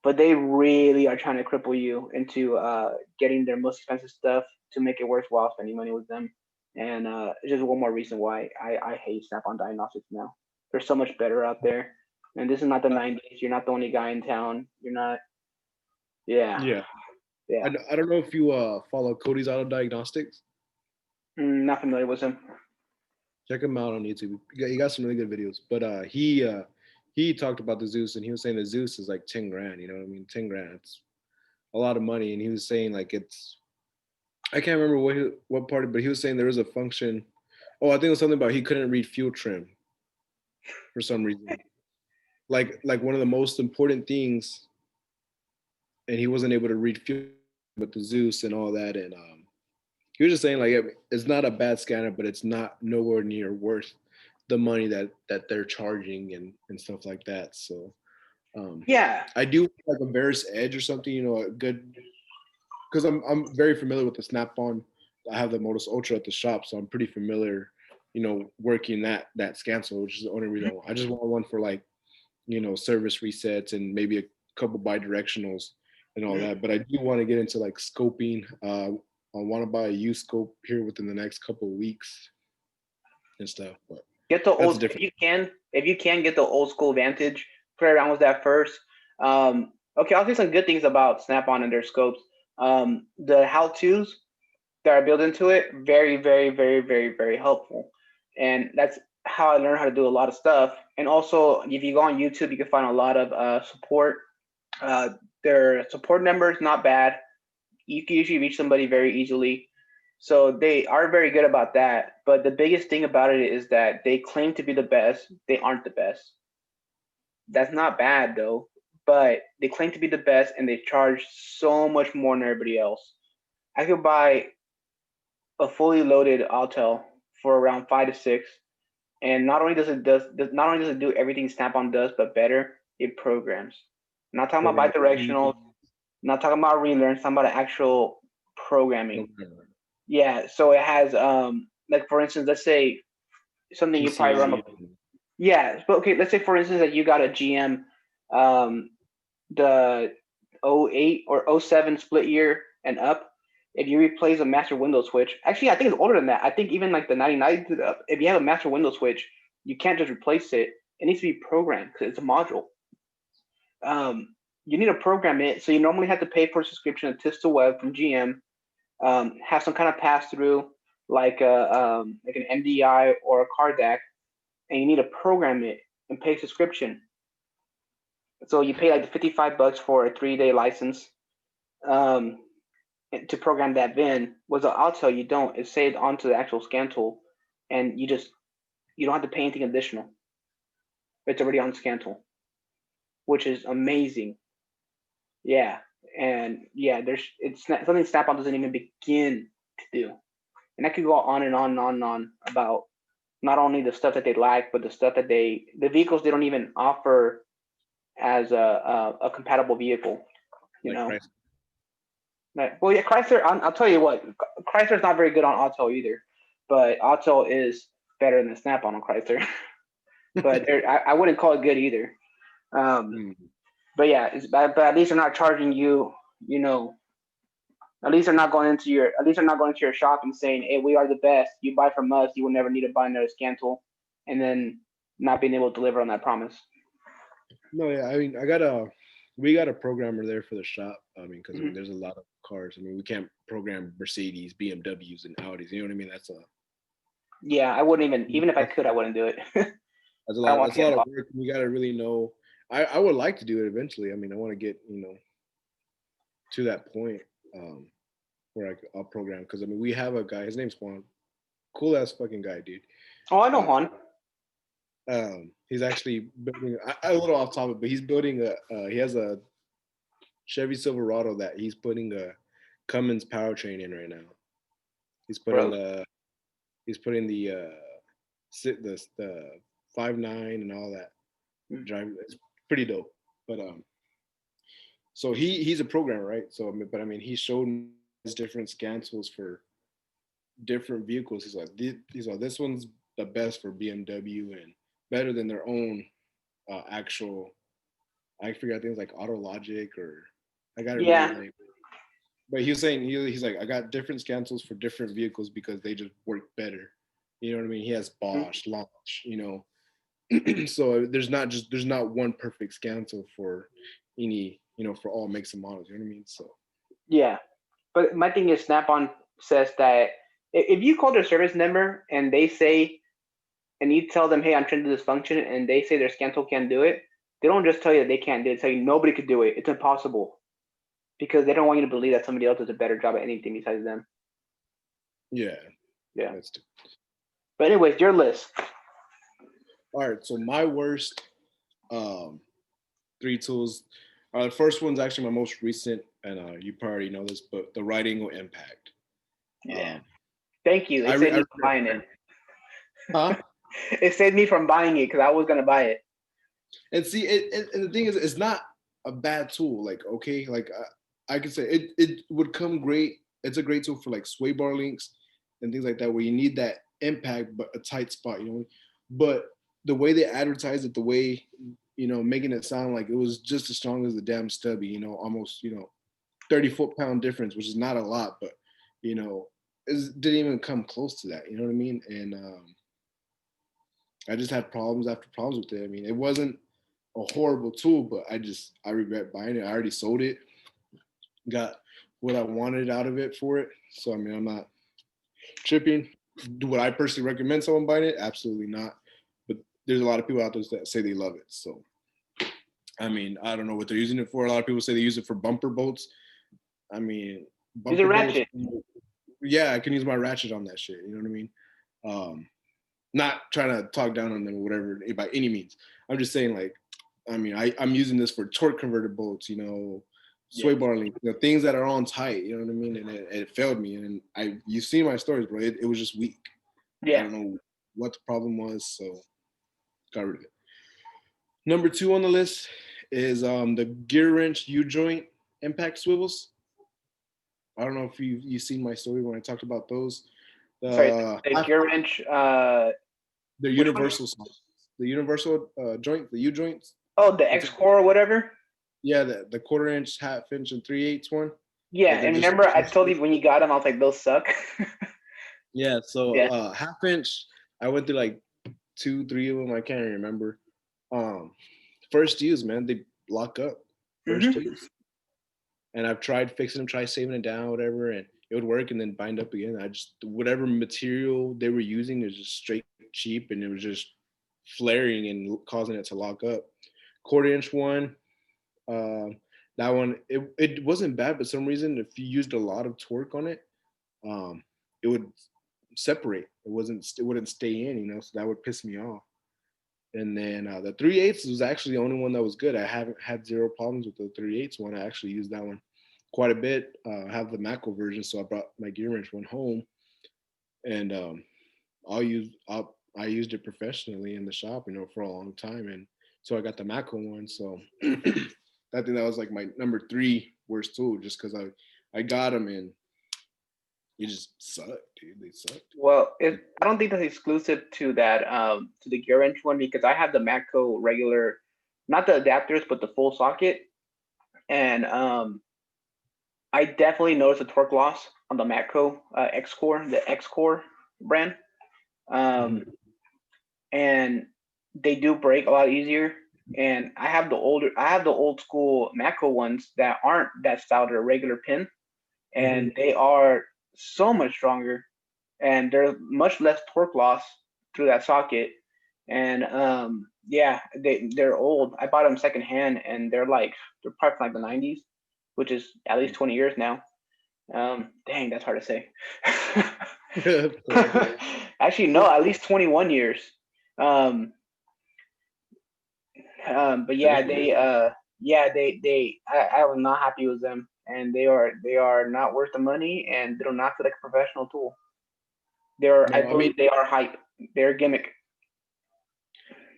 but they really are trying to cripple you into getting their most expensive stuff to make it worthwhile spending money with them. And it's just one more reason why I hate Snap-on Diagnostics now. There's so much better out there. And this is not the 90s. You're not the only guy in town. You're not. Yeah. Yeah. Yeah. I don't know if you follow Cody's Auto Diagnostics. Not familiar with him. Check him out on YouTube. He got some really good videos. But he talked about the Zeus, and he was saying the Zeus is like 10 grand. You know what I mean? 10 grand. It's a lot of money. And he was saying like it's I can't remember what part, but he was saying there was a function. Oh, I think it was something about he couldn't read fuel trim for some reason. Like one of the most important things, and he wasn't able to read fuel with the Zeus and all that. And he was just saying like it's not a bad scanner, but it's not nowhere near worth the money that they're charging and stuff like that. So Yeah. I do like a Varus Edge or something, you know, a good because I'm very familiar with the Snap-on I have the Modus Ultra at the shop, so I'm pretty familiar, working that scan tool, which is the only reason I just want one for like, service resets and maybe a couple bidirectionals and all that. But I do want to get into like scoping. I want to buy a U scope here within the next couple of weeks and stuff. But Get the that's a old different. if you can get the old school Vantage, play around with that first. Okay, I'll say some good things about Snap-on and their scopes. The how-tos that are built into it, very, very, very, very, very helpful. And that's how I learned how to do a lot of stuff. And also, if you go on YouTube, you can find a lot of support. Uh, their support number is not bad. You can usually reach somebody very easily. So they are very good about that. But the biggest thing about it is that they claim to be the best. They aren't the best. That's not bad though. But they claim to be the best and they charge so much more than everybody else. I could buy a fully loaded Autel for around 5 to 6, and not only does it do everything Snap-on does, but better. It programs. I'm not talking about bidirectional. Not talking about relearn. Talking about actual programming. Yeah. So it has like for instance, let's say something you probably run. Yeah. But okay, let's say for instance that you got a GM, the '08 or '07 split year and up. If you replace a master window switch, actually I think it's older than that. I think even like the 99, if you have a master window switch, you can't just replace it. It needs to be programmed because it's a module. You need to program it. So you normally have to pay for a subscription to TistaWeb from GM, have some kind of pass through like an MDI or a card deck, and you need to program it and pay subscription. So you pay like the $55 for a 3-day license to program that VIN. Was I'll tell you don't. It's saved onto the actual scan tool, and you don't have to pay anything additional. It's already on scan tool, which is amazing. Yeah, and yeah, it's something Snap-on doesn't even begin to do, and I could go on and on and on and on about not only the stuff that they lack, but the stuff that the vehicles they don't even offer as a compatible vehicle. You know. Well, yeah, Chrysler. I'll tell you what, Chrysler's not very good on Auto either, but Auto is better than Snap-on Chrysler. But I wouldn't call it good either. But yeah, but at least they're not charging you. You know, at least they're not going into your shop and saying, "Hey, we are the best. You buy from us, you will never need to buy another scan tool," and then not being able to deliver on that promise. No, yeah, I mean, we got a programmer there for the shop. I mean, because there's a lot of cars. I mean, we can't program Mercedes, BMWs, and Audis. You know what I mean? Yeah, I wouldn't even if I could, I wouldn't do it. That's a lot of work. You got to really know. I would like to do it eventually. I mean, I want to get to that point where I'll program, because I mean, we have a guy. His name's Juan. Cool ass fucking guy, dude. Oh, I know Juan. He's actually building a little off topic, but he's building he has a Chevy Silverado that he's putting a Cummins powertrain in right now. He's putting the 5.9 and all that. Driving, it's pretty dope. But so he's a programmer, right? So but I mean, he showed me his different scan tools for different vehicles. He's like this one's the best for BMW and better than their own actual. I forget things like AutoLogic or I got it. Yeah. But he was saying he's like, I got different scan tools for different vehicles because they just work better. You know what I mean? He has Bosch, Launch, so there's not one perfect scan tool for any, for all makes and models. You know what I mean? So yeah, but my thing is, Snap-on says that if you call their service number and they say, and you tell them, hey, I'm trying to do this function, and they say their scan tool can't do it, they don't just tell you that they can't do it. They tell you nobody could do it. It's impossible, because they don't want you to believe that somebody else does a better job at anything besides them. Yeah. But anyways, your list. All right, so my worst 3 tools. The first one's actually my most recent, and you probably know this, but the right angle impact. Yeah. Thank you. It saved me from buying it. Huh? It saved me from buying it because I was gonna buy it. And see, and the thing is, it's not a bad tool. Like, okay, like I could say it would come great. It's a great tool for like sway bar links and things like that, where you need that impact but a tight spot, you know. But the way they advertised it, the way, making it sound like it was just as strong as the damn stubby, almost, 30 foot-pound difference, which is not a lot, but you know, it didn't even come close to that. You know what I mean? And I just had problems after problems with it. I mean, it wasn't a horrible tool, but I regret buying it. I already sold it, got what I wanted out of it for it. So I mean, I'm not tripping. Would I personally recommend someone buying it? Absolutely not. But there's a lot of people out there that say they love it. So I mean, I don't know what they're using it for. A lot of people say they use it for bumper boats. I mean, Use a bumper boats. ratchet. Yeah, I can use my ratchet on that shit. You know what I mean? Not trying to talk down on them or whatever by any means. I'm just saying, like, I mean, I'm using this for torque converted boats, sway Yeah. bar link, things that are on tight. You know what I mean? And it failed me. And you've seen my stories, bro. It was just weak. I Yeah. don't know what the problem was, so got rid of it. Number 2 on the list is the gear wrench U joint impact swivels. I don't know if you've seen my story when I talked about those. Sorry, The the gear wrench. the Which one? universal sockets, the universal joint, the U joints. Oh, the What's X it? core or whatever. Yeah, the quarter inch, half inch, and 3/8 one. Yeah, That they're and just remember I told you when you got them, I was like, those suck. yeah. So Yeah. half inch, I went through like 2, 3 of them. I can't remember. Um, First use, man, they lock up. First Hmm. use, and I've tried fixing them, try saving it down, whatever, and it would work, and then bind up again. I just whatever material they were using is just straight cheap, and it was just flaring and causing it to lock up. Quarter inch one, um, that one it wasn't bad, but some reason if you used a lot of torque on it, um, it would separate. It wouldn't stay in, so that would piss me off. And then the 3/8 was actually the only one that was good. I haven't had zero problems with the 3/8 one. I actually used that one quite a bit. I have the Mako version, so I brought my gear wrench one home, and I used it professionally in the shop, for a long time, and so I got the Mako one. So I think that was like my number 3 worst tool, just because I got them and it just sucked, dude. They sucked. Well, I don't think that's exclusive to that to the gear wrench one because I have the Matco regular, not the adapters, but the full socket, and I definitely noticed a torque loss on the Matco X Core, the X Core brand, um, Mhm. and they do break a lot easier. And I have the old school Matco ones that aren't that style, they're a regular pin, and Mhm. they are so much stronger, and there's much less torque loss through that socket. And yeah, they're old. I bought them secondhand, and they're probably from like the '90s, which is at least 20 years now. Dang, that's hard to say. Actually, no, at least 21 years. Um, but yeah, I was not happy with them, and they are not worth the money, and they do not feel like a professional tool. I No, I mean, believe they are hype. They're a gimmick.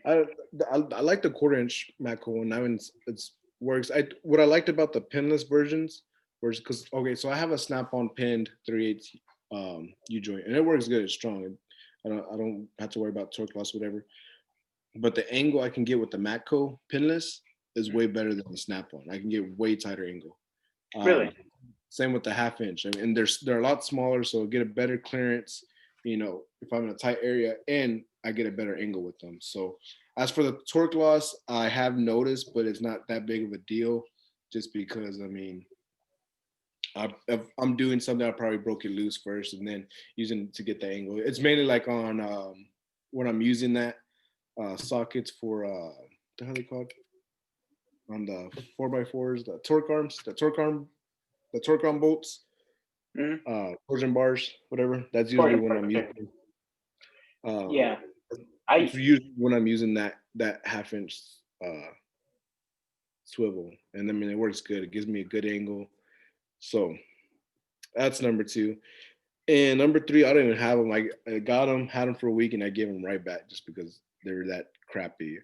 I I like the quarter inch Mako one. That one's it's works. I What I liked about the pinless versions was because okay, so I have a snap-on pinned 3/8 U joint, and it works good. It's strong. I don't have to worry about torque loss, whatever. But the angle I can get with the Matco pinless is way better than the snap-on. I can get way tighter angle. Really. Um, Same with the half inch. I mean, and they're a lot smaller, so I get a better clearance. If I'm in a tight area, and I get a better angle with them. So, as for the torque loss, I have noticed, but it's not that big of a deal, just because I mean, if I'm doing something, I probably broke it loose first, and then using it to get the angle. It's mainly like on when I'm using that sockets for the hell are they called on the 4x4s, the torque arm bolts, Mm-hmm. torsion bars, whatever. That's usually Torsion when parts, I'm okay. using. Um, Yeah. it's I usually when I'm using that half inch swivel, and I mean it works good. It gives me a good angle. So that's number 2. And number 3, I don't even have them. I got them, had them for a week, and I gave them right back just because they're that crappy.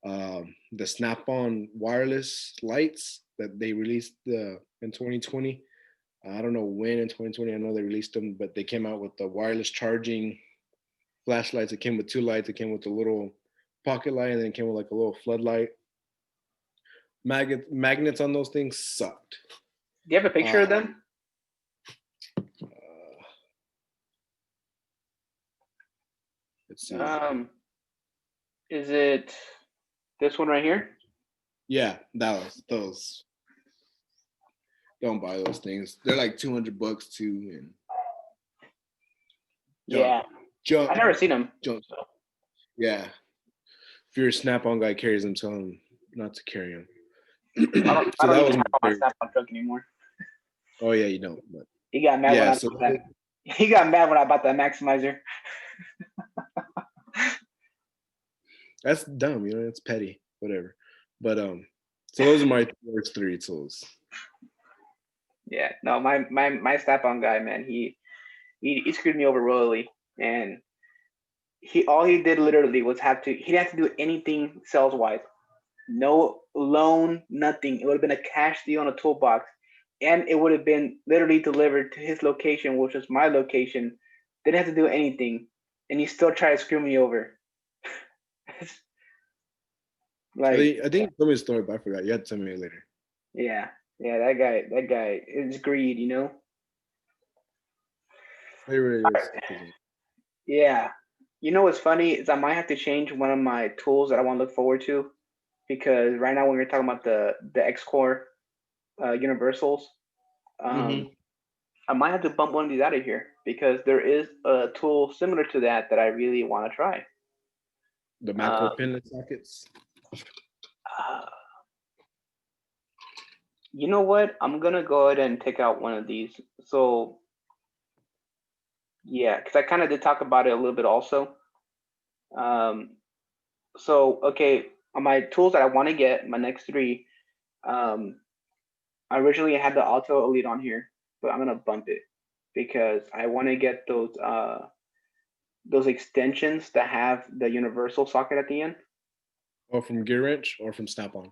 The Snap-on wireless lights that they released in 2020. I don't know when in 2020. I know they released them, but they came out with the wireless charging flashlights. It came with two lights. It came with a little pocket light, and then it came with like a little floodlight. Magnets on those things sucked. Do you have a picture of them? Uh, let's see. Is it this one right here? Yeah, that was those. Don't buy those things. They're like $200 too, and Yeah, junk, I've never seen them. junk. Yeah, if you're a Snap-on guy carries them, tell him not to carry them. I don't even have my Snap-on truck anymore. Oh yeah, you don't. But he got mad when I bought that. He got mad when I bought that Maximizer. That's dumb, you know. It's petty, whatever. But so those are my worst three tools. Yeah, no, my Snap-on guy, man, he screwed me over royally, and all he did literally was he didn't have to do anything sales wise, no loan, nothing. It would have been a cash deal on a toolbox, and it would have been literally delivered to his location, which was my location. Didn't have to do anything, and he still tried to screw me over. Like, I think you told me a story, but I forgot. You had to tell me later. Yeah, that guy is greed, you know. It really is. Yeah, you know what's funny is I might have to change one of my tools that I want to look forward to, because right now when we're talking about the X-Core universals, I might have to bump one of these out of here, because there is a tool similar to that I really want to try. The macro pinlet sockets. You know what? I'm gonna go ahead and take out one of these. So yeah, because I kind of did talk about it a little bit also. So okay, on my tools that I want to get, my next three, I originally had the Alto Elite on here, but I'm gonna bump it because I want to get those extensions that have the universal socket at the end. Or from Gear Wrench or from Snap-on.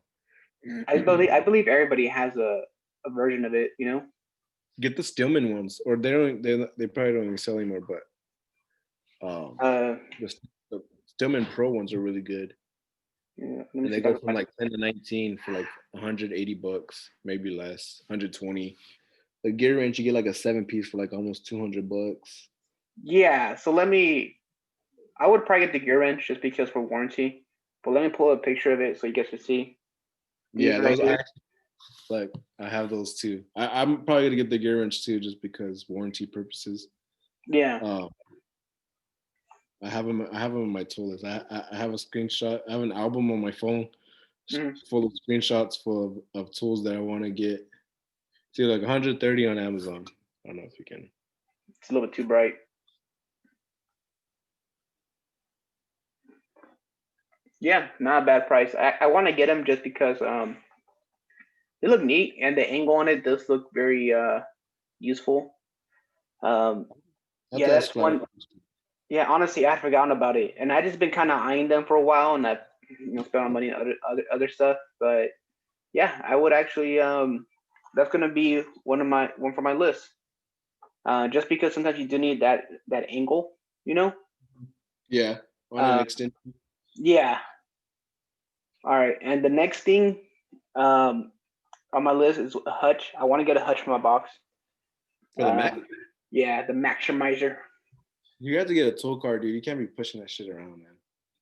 I believe everybody has a version of it, you know. Get the Stillman ones, or they probably don't even sell anymore, but the Stillman Pro ones are really good. Yeah, and they go from like 10 to 19 for like $180, maybe less, 120. The Gear Wrench, you get like a 7-piece for like almost $200. Yeah, so I would probably get the Gear Wrench just because for warranty, but let me pull a picture of it so you guys can see. Yeah, those I have those too. I'm probably gonna get the Gear Wrench too, just because warranty purposes. Yeah. I have them in my tool list. I have a screenshot. I have an album on my phone full of screenshots full of tools that I want to get. See, like 130 on Amazon. I don't know if you can. It's a little bit too bright. Yeah, not a bad price. I want to get them just because they look neat, and the angle on it does look very useful. Yeah, that's one. Yeah, honestly, I had forgotten about it, and I just been kind of eyeing them for a while, and I, spent money on other stuff. But yeah, I would actually. That's gonna be one for my list. Just because sometimes you do need that angle, you know. Yeah, on an extension. Yeah. All right, and the next thing on my list is a hutch. I want to get a hutch for my box. For the Mac? Yeah, the Maximizer. You have to get a tool cart, dude. You can't be pushing that shit around, man.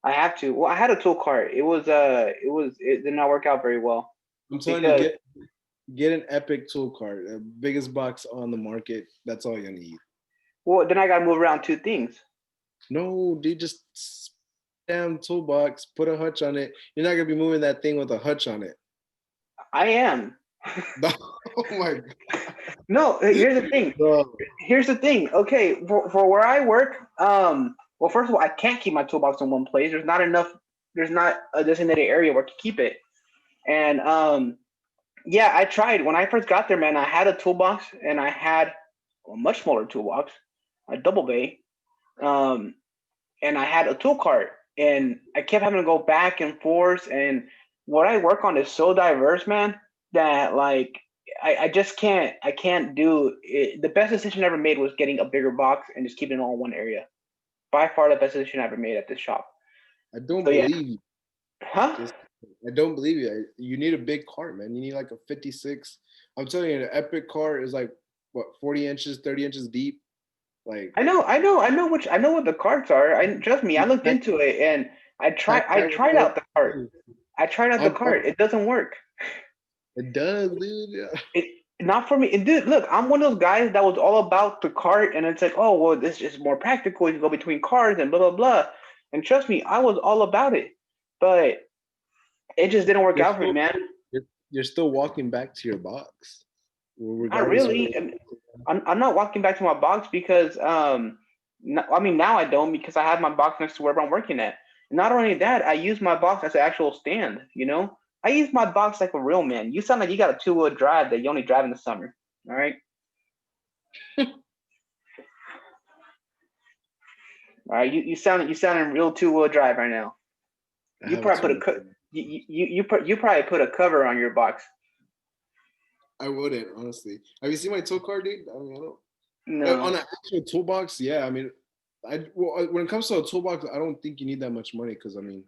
I have to. Well, I had a tool cart. It did not work out very well. I'm telling you, get an Epic tool cart, the biggest box on the market. That's all you need. Well, then I gotta move around two things. No, dude, just damn toolbox, put a hutch on it. You're not gonna be moving that thing with a hutch on it. I am. Oh my god. No, here's the thing. Here's the thing. Okay, for where I work, well, first of all, I can't keep my toolbox in one place. There's not a designated area where to keep it. And yeah, I tried. When I first got there, man, I had a toolbox and I had a much smaller toolbox, a double bay, and I had a tool cart, and I kept having to go back and forth. And what I work on is so diverse, man, that like I just can't. I can't do it. The best decision I ever made was getting a bigger box and just keeping it all in one area. By far the best decision I ever made at this shop. I don't So yeah, believe you. huh? Just I don't believe you. You need a big cart, man. You need like a 56. I'm telling you, an epic cart is like what 40 inches, 30 inches deep. Like I know what the carts are. I trust me. I you looked pack, into it and pack I that with tried all out the cart. I tried out the I'm, cart. It doesn't work. it does, dude. Yeah. It not for me. And dude, look, I'm one of those guys that was all about the cart, and it's like, oh well, this is more practical. You can go between cars and blah blah blah. And trust me, I was all about it, but it just didn't work You're out for me, still man. you're still walking back to your box, Not regardless of really. what. And I'm not walking back to my box because I mean now I don't because I have my box next to where I'm working at. And not only that, I use my box as an actual stand. You know, I use my box like a real man. You sound like you got a two-wheel drive that you only drive in the summer. All right. All right, you sounding real two-wheel drive right now. I You have a probably put two. you probably put a cover on your box. I wouldn't honestly. Have you seen my tool cart, dude? I mean, I don't. On No. an actual toolbox, yeah. I mean, when it comes to a toolbox, I don't think you need that much money because I mean,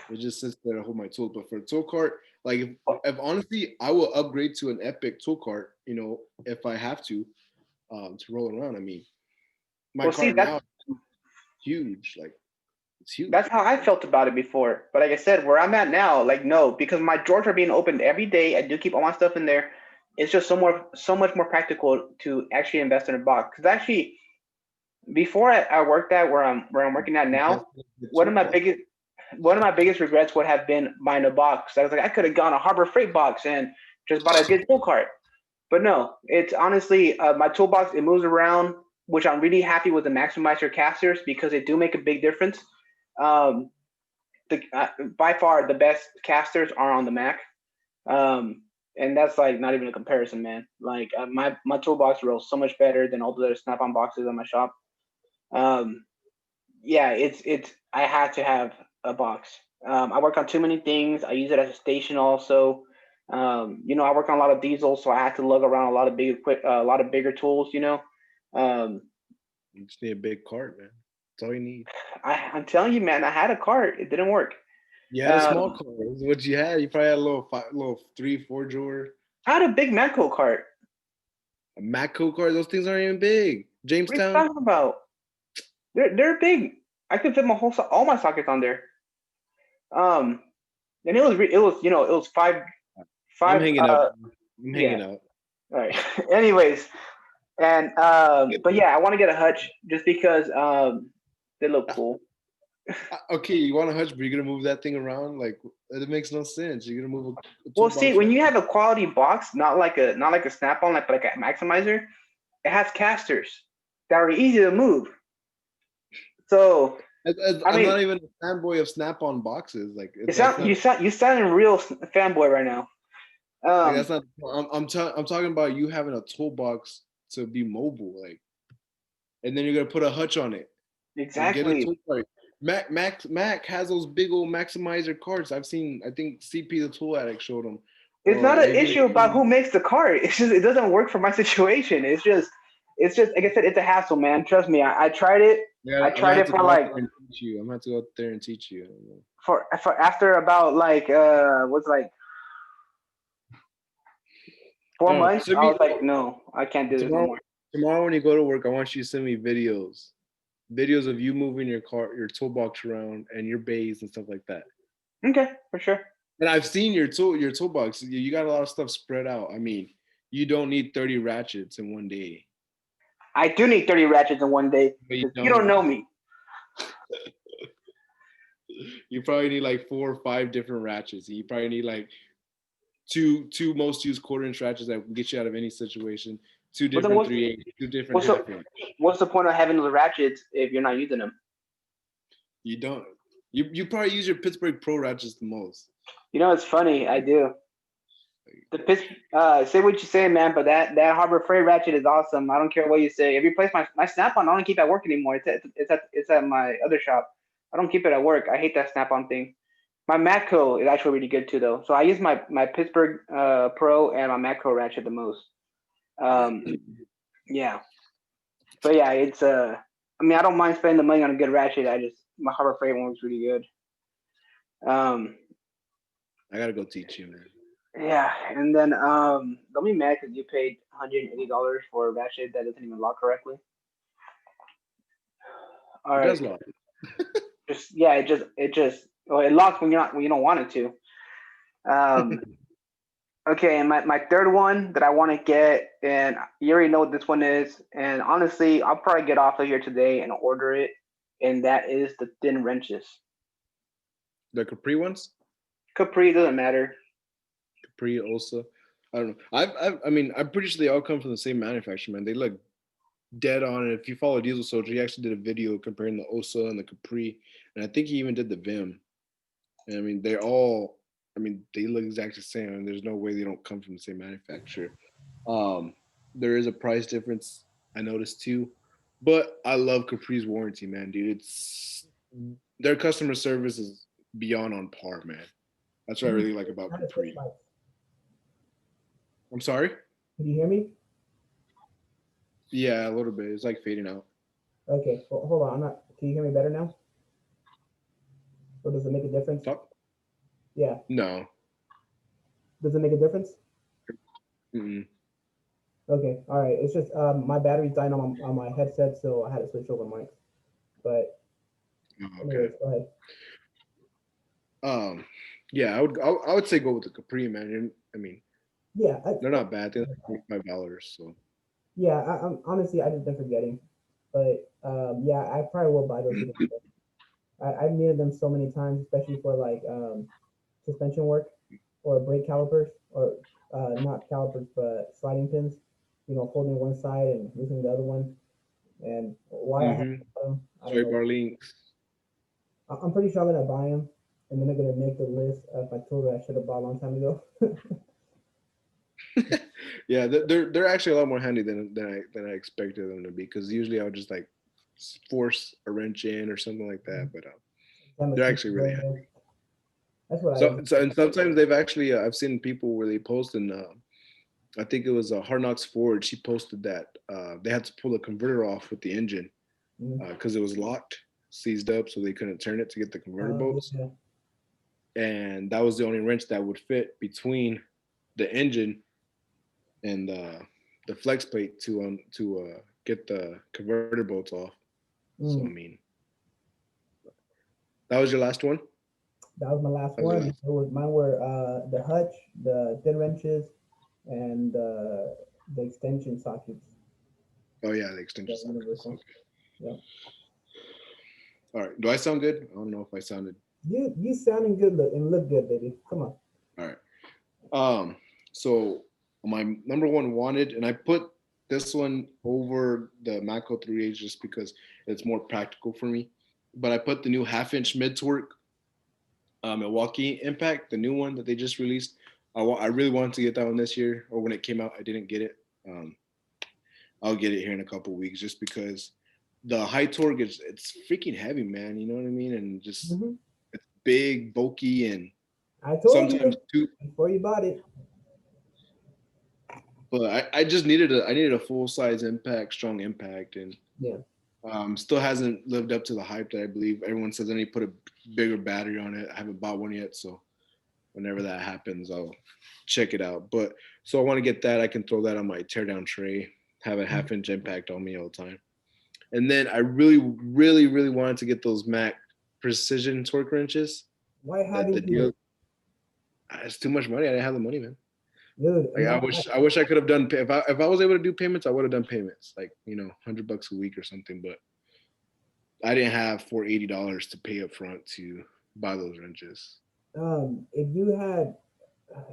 it just sits there to hold my tools. But for a tool cart, like if honestly, I will upgrade to an epic tool cart. You know, if I have to roll around. I mean, my Well, see, cart now is huge. Like it's huge. that's how I felt about it before. But like I said, where I'm at now, like no, because my drawers are being opened every day. I do keep all my stuff in there. It's just so much more practical to actually invest in a box. Because actually, before I worked at where I'm working at now, That's the one of tool my box. biggest one of my biggest regrets would have been buying a box. I was like, I could have gone a Harbor Freight box and just bought a good tool cart. But no, it's honestly my toolbox. It moves around, which I'm really happy with the Maximizer casters because they do make a big difference. Um, by far the best casters are on the Mac, and that's like not even a comparison, man. Like my toolbox rolls so much better than all the other Snap-on boxes in my shop. Um, yeah, it's I had to have a box. I work on too many things. I use it as a station also. You know, I work on a lot of diesels, so I have to lug around a lot of a lot of bigger tools. You know, um, You just need a big cart, man. That's all you need. I'm telling you, man, I had a cart. It didn't work. You had a small Um, cart. This is what you had. You probably had a little 3, 4 drawer. I had a big Matco cart. A Matco cart. Those things aren't even big. What are you Jamestown. talking about? They're big. I could fit my all my sockets on there. Um, and it was you know it was I'm five hanging up. I'm yeah. hanging up. All right. Anyways, and but yeah, I want to get a hutch just because they look cool. Okay, you want a hutch, but you're gonna move that thing around? Like it makes no sense. You're gonna move a Well, see, toolbox when around. you have a quality box, not like a Snap-on, like a Maximizer, it has casters that are easy to move. So I I'm mean, not even a fanboy of Snap-on boxes. Like it that's sound not you sounding real fanboy right now. like Um, that's not. I'm talking about you having a toolbox to be mobile. Like, and then you're gonna put a hutch on it. Like, get a exactly. tool cart. Mac has those big old Maximizer carts. I've seen. I think CP the Tool Addict showed them, It's or not an maybe issue about who makes the cart. It's just it doesn't work for my situation. It's just like I said, it's a hassle, man. Trust me. I tried it. yeah. I I'm gonna tried have it to for go out like there and teach you. I'm gonna have to go out there and teach you. for after about like what's like four I don't know. months. Send I me was like, no, I can't do this no tomorrow. more. Tomorrow when you go to work, I want you to send me videos of you moving your toolbox around, and your bays and stuff like that. Okay, for sure. And I've seen your toolbox. You got a lot of stuff spread out. I mean, you don't need 30 ratchets in one day, I do need 30 ratchets in one day but you because you don't don't. know me. You probably need like 4 or 5 different ratchets. You probably need like two most used quarter-inch ratchets that will get you out of any situation. Two But then different 3/8, two different what's the half-inch. what's the point of having those ratchets if you're not using them? You don't. You probably use your Pittsburgh Pro ratchets the most. You know, it's funny. I do. The Pitts, say what you say, man, but that Harbor Freight ratchet is awesome. I don't care what you say. If you replace my Snap-on, I don't keep it at work anymore. It's at my other shop. I don't keep it at work. I hate that Snap-on thing. My Matco is actually really good too, though. So I use my Pittsburgh Pro and my Matco ratchet the most. Um, yeah, but yeah, it's I mean, I don't mind spending the money on a good ratchet. I just my Harbor Freight one was really good. Um, I gotta go teach you, man. yeah, and then don't be mad because you paid $180 for a ratchet that doesn't even lock correctly. All It right, does lock. just yeah, it just well, it locks when you're not when you don't want it to. Um, okay, and my third one that I want to get, and you already know what this one is, and honestly, I'll probably get off of here today and order it, and that is the thin wrenches. The Capri ones, Capri doesn't matter. Capri also. I don't know. I mean, I'm pretty sure they all come from the same manufacturer, man. They look dead on. And if you follow Diesel Soldier, he actually did a video comparing the Osa and the Capri, and I think he even did the Vim. And I mean, they're all. I mean, they look exactly the same, and there's no way they don't come from the same manufacturer. Um, there is a price difference I noticed too, but I love Capri's warranty, man, dude. It's their customer service is beyond on par, man. That's what I really like about Capri. I'm sorry. Can you hear me? Yeah, a little bit. It's like fading out. Okay, well, hold on. I'm not. Can you hear me better now? Or does it make a difference? Talk? Yeah. No. Does it make a difference? Mm-mm. Okay. All right. It's just my battery's dying on my headset, so I had to switch over mics. But Oh, okay. anyways, go ahead. Um, yeah, I would say go with the Capri, man. I mean, Yeah. they're not bad. They're like $25. So Yeah. I'm honestly, I just been forgetting. But yeah, I probably will buy those again. I've needed them so many times, especially for like suspension work or brake calipers or not calipers but sliding pins. You know, holding one side and losing the other one. And why I have mm-hmm. them, I don't Straight know. bar links. I'm pretty sure I'm gonna buy them, and then they're gonna make the list of my tool that I should have bought a long time ago. Yeah, they're actually a lot more handy than I expected them to be. Because usually I would just like force a wrench in or something like that, but I'm a they're key actually really handy. player. That's what I So, do. so and sometimes they've actually I've seen people where they post and I think it was Hard Knocks Ford. She posted that they had to pull the converter off with the engine Mhm. because it was locked, seized up, so they couldn't turn it to get the converter bolts. Yeah. And that was the only wrench that would fit between the engine and the flex plate to get the converter bolts off. So I Mm. mean, that was your last one. That was my last That was your one. It last. was mine were the hutch, the thin wrenches, and the extension sockets. Oh yeah, the extension The sockets. universal. Okay. Yeah. All right. Do I sound good? I don't know if I sounded. You sounding good and look good, baby. Come on. All right. So my number one wanted, and I put this one over the Macro 3H just because it's more practical for me. But I put the new half-inch mid-torque Milwaukee Impact, the new one that they just released. I really wanted to get that one this year, or when it came out, I didn't get it. Um, I'll get it here in a couple weeks, just because the high torque is it's freaking heavy, man. You know what I mean? And just Hmm. it's big, bulky, and I told sometimes you too. before you bought it. But I just I needed a full size impact, strong impact, and Yeah. still hasn't lived up to the hype that I believe everyone says. I need to put a bigger battery on it. I haven't bought one yet, so whenever that happens, I'll check it out. But so I want to get that. I can throw that on my teardown tray. Have a half-inch impact on me all the time. And then I really, really, really wanted to get those Mac precision torque wrenches. Why That the haven't deal, you, it's too much money. I didn't have the money, man. dude? Like No, I wish I could have done. If I was able to do payments, I would have done payments. Like $100 a week or something. But I didn't have $480 to pay up front to buy those wrenches. if you had,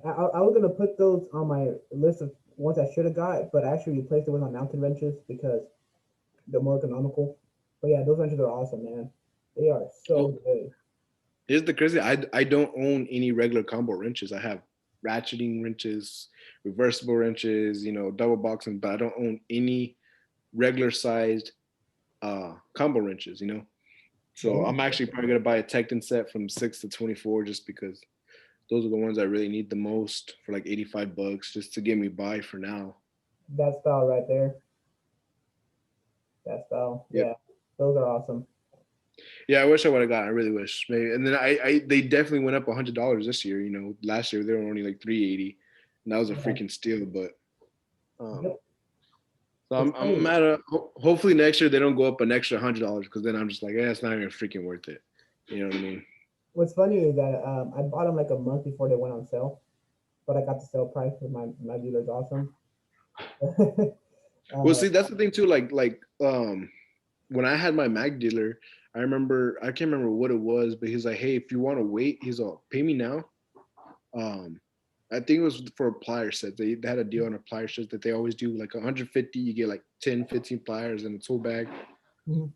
I was gonna put those on my list of ones I should have got, but I actually replaced it with my mounted wrenches because they're more economical. But yeah, those wrenches are awesome, man. They are Oh, so good. here's the crazy. I don't own any regular combo wrenches. I have ratcheting wrenches, reversible wrenches, double boxing, but I don't own any regular sized combo wrenches. So I'm actually probably gonna buy a Tekton set from 6 to 24 just because those are the ones I really need the most for like $85 just to get me by for now. That style right there. That style. Yep. Yeah. Those are awesome. Yeah, I wish I would have got. I really wish. Maybe. And then they definitely went up $100 this year. You know, last year they were only like 380, and that was a freaking steal. But Yep. so It's I'm funny. at a. Hopefully next year they don't go up an extra $100 because then I'm just like, yeah, it's not even freaking worth it. You know what I mean? What's funny is that I bought them like a month before they went on sale, but I got the sale price because my dealer's awesome. Well, uh, see, that's the thing too. When I had my Mac dealer, I remember I can't remember what it was, but he's like, hey, if you want to wait, he's like, pay me now. Um, I think it was for a plier set. They had a deal on a plier set that they always do, like 150, you get like 10, 15 pliers in a tool bag. Mhm.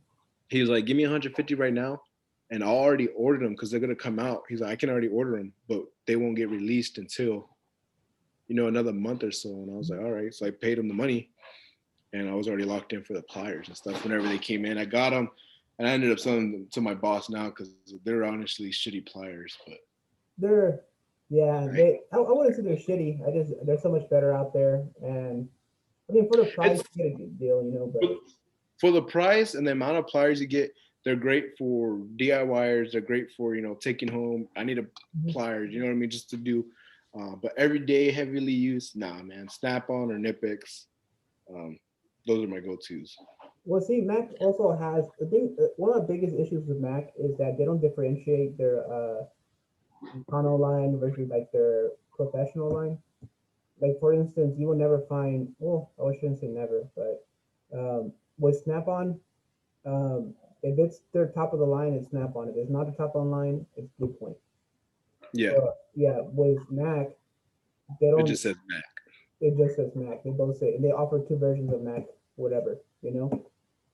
He was like, give me 150 right now, and I already ordered them because they're gonna come out. He's like, I can already order them, but they won't get released until another month or so. And I was like, all right. So I paid him the money, and I was already locked in for the pliers and stuff. Whenever they came in, I got them, and I ended up selling them to my boss now because they're honestly shitty pliers. But they're yeah, right, they I wouldn't say they're shitty. I just they're so much better out there, and I mean for the price, it's you get a good deal, But for the price and the amount of pliers you get. They're great for DIYers. They're great for taking home. I need a Mhm. pliers. You know what I mean, just to do. But everyday heavily used, nah, man. Snap-on or Nipix. Um, those are my go-tos. Well, see, Mac also has the thing. One of the biggest issues with Mac is that they don't differentiate their econo line versus like their professional line. Like for instance, you will never find. Well, I shouldn't say never, but with Snap-on, if it's their top of the line, it's Snap-on. If it's not the top of the line, it's Blue Point. Yeah, So yeah, with Mac, they it don't. just says Mac. It just says Mac. They both say they offer two versions of Mac, whatever,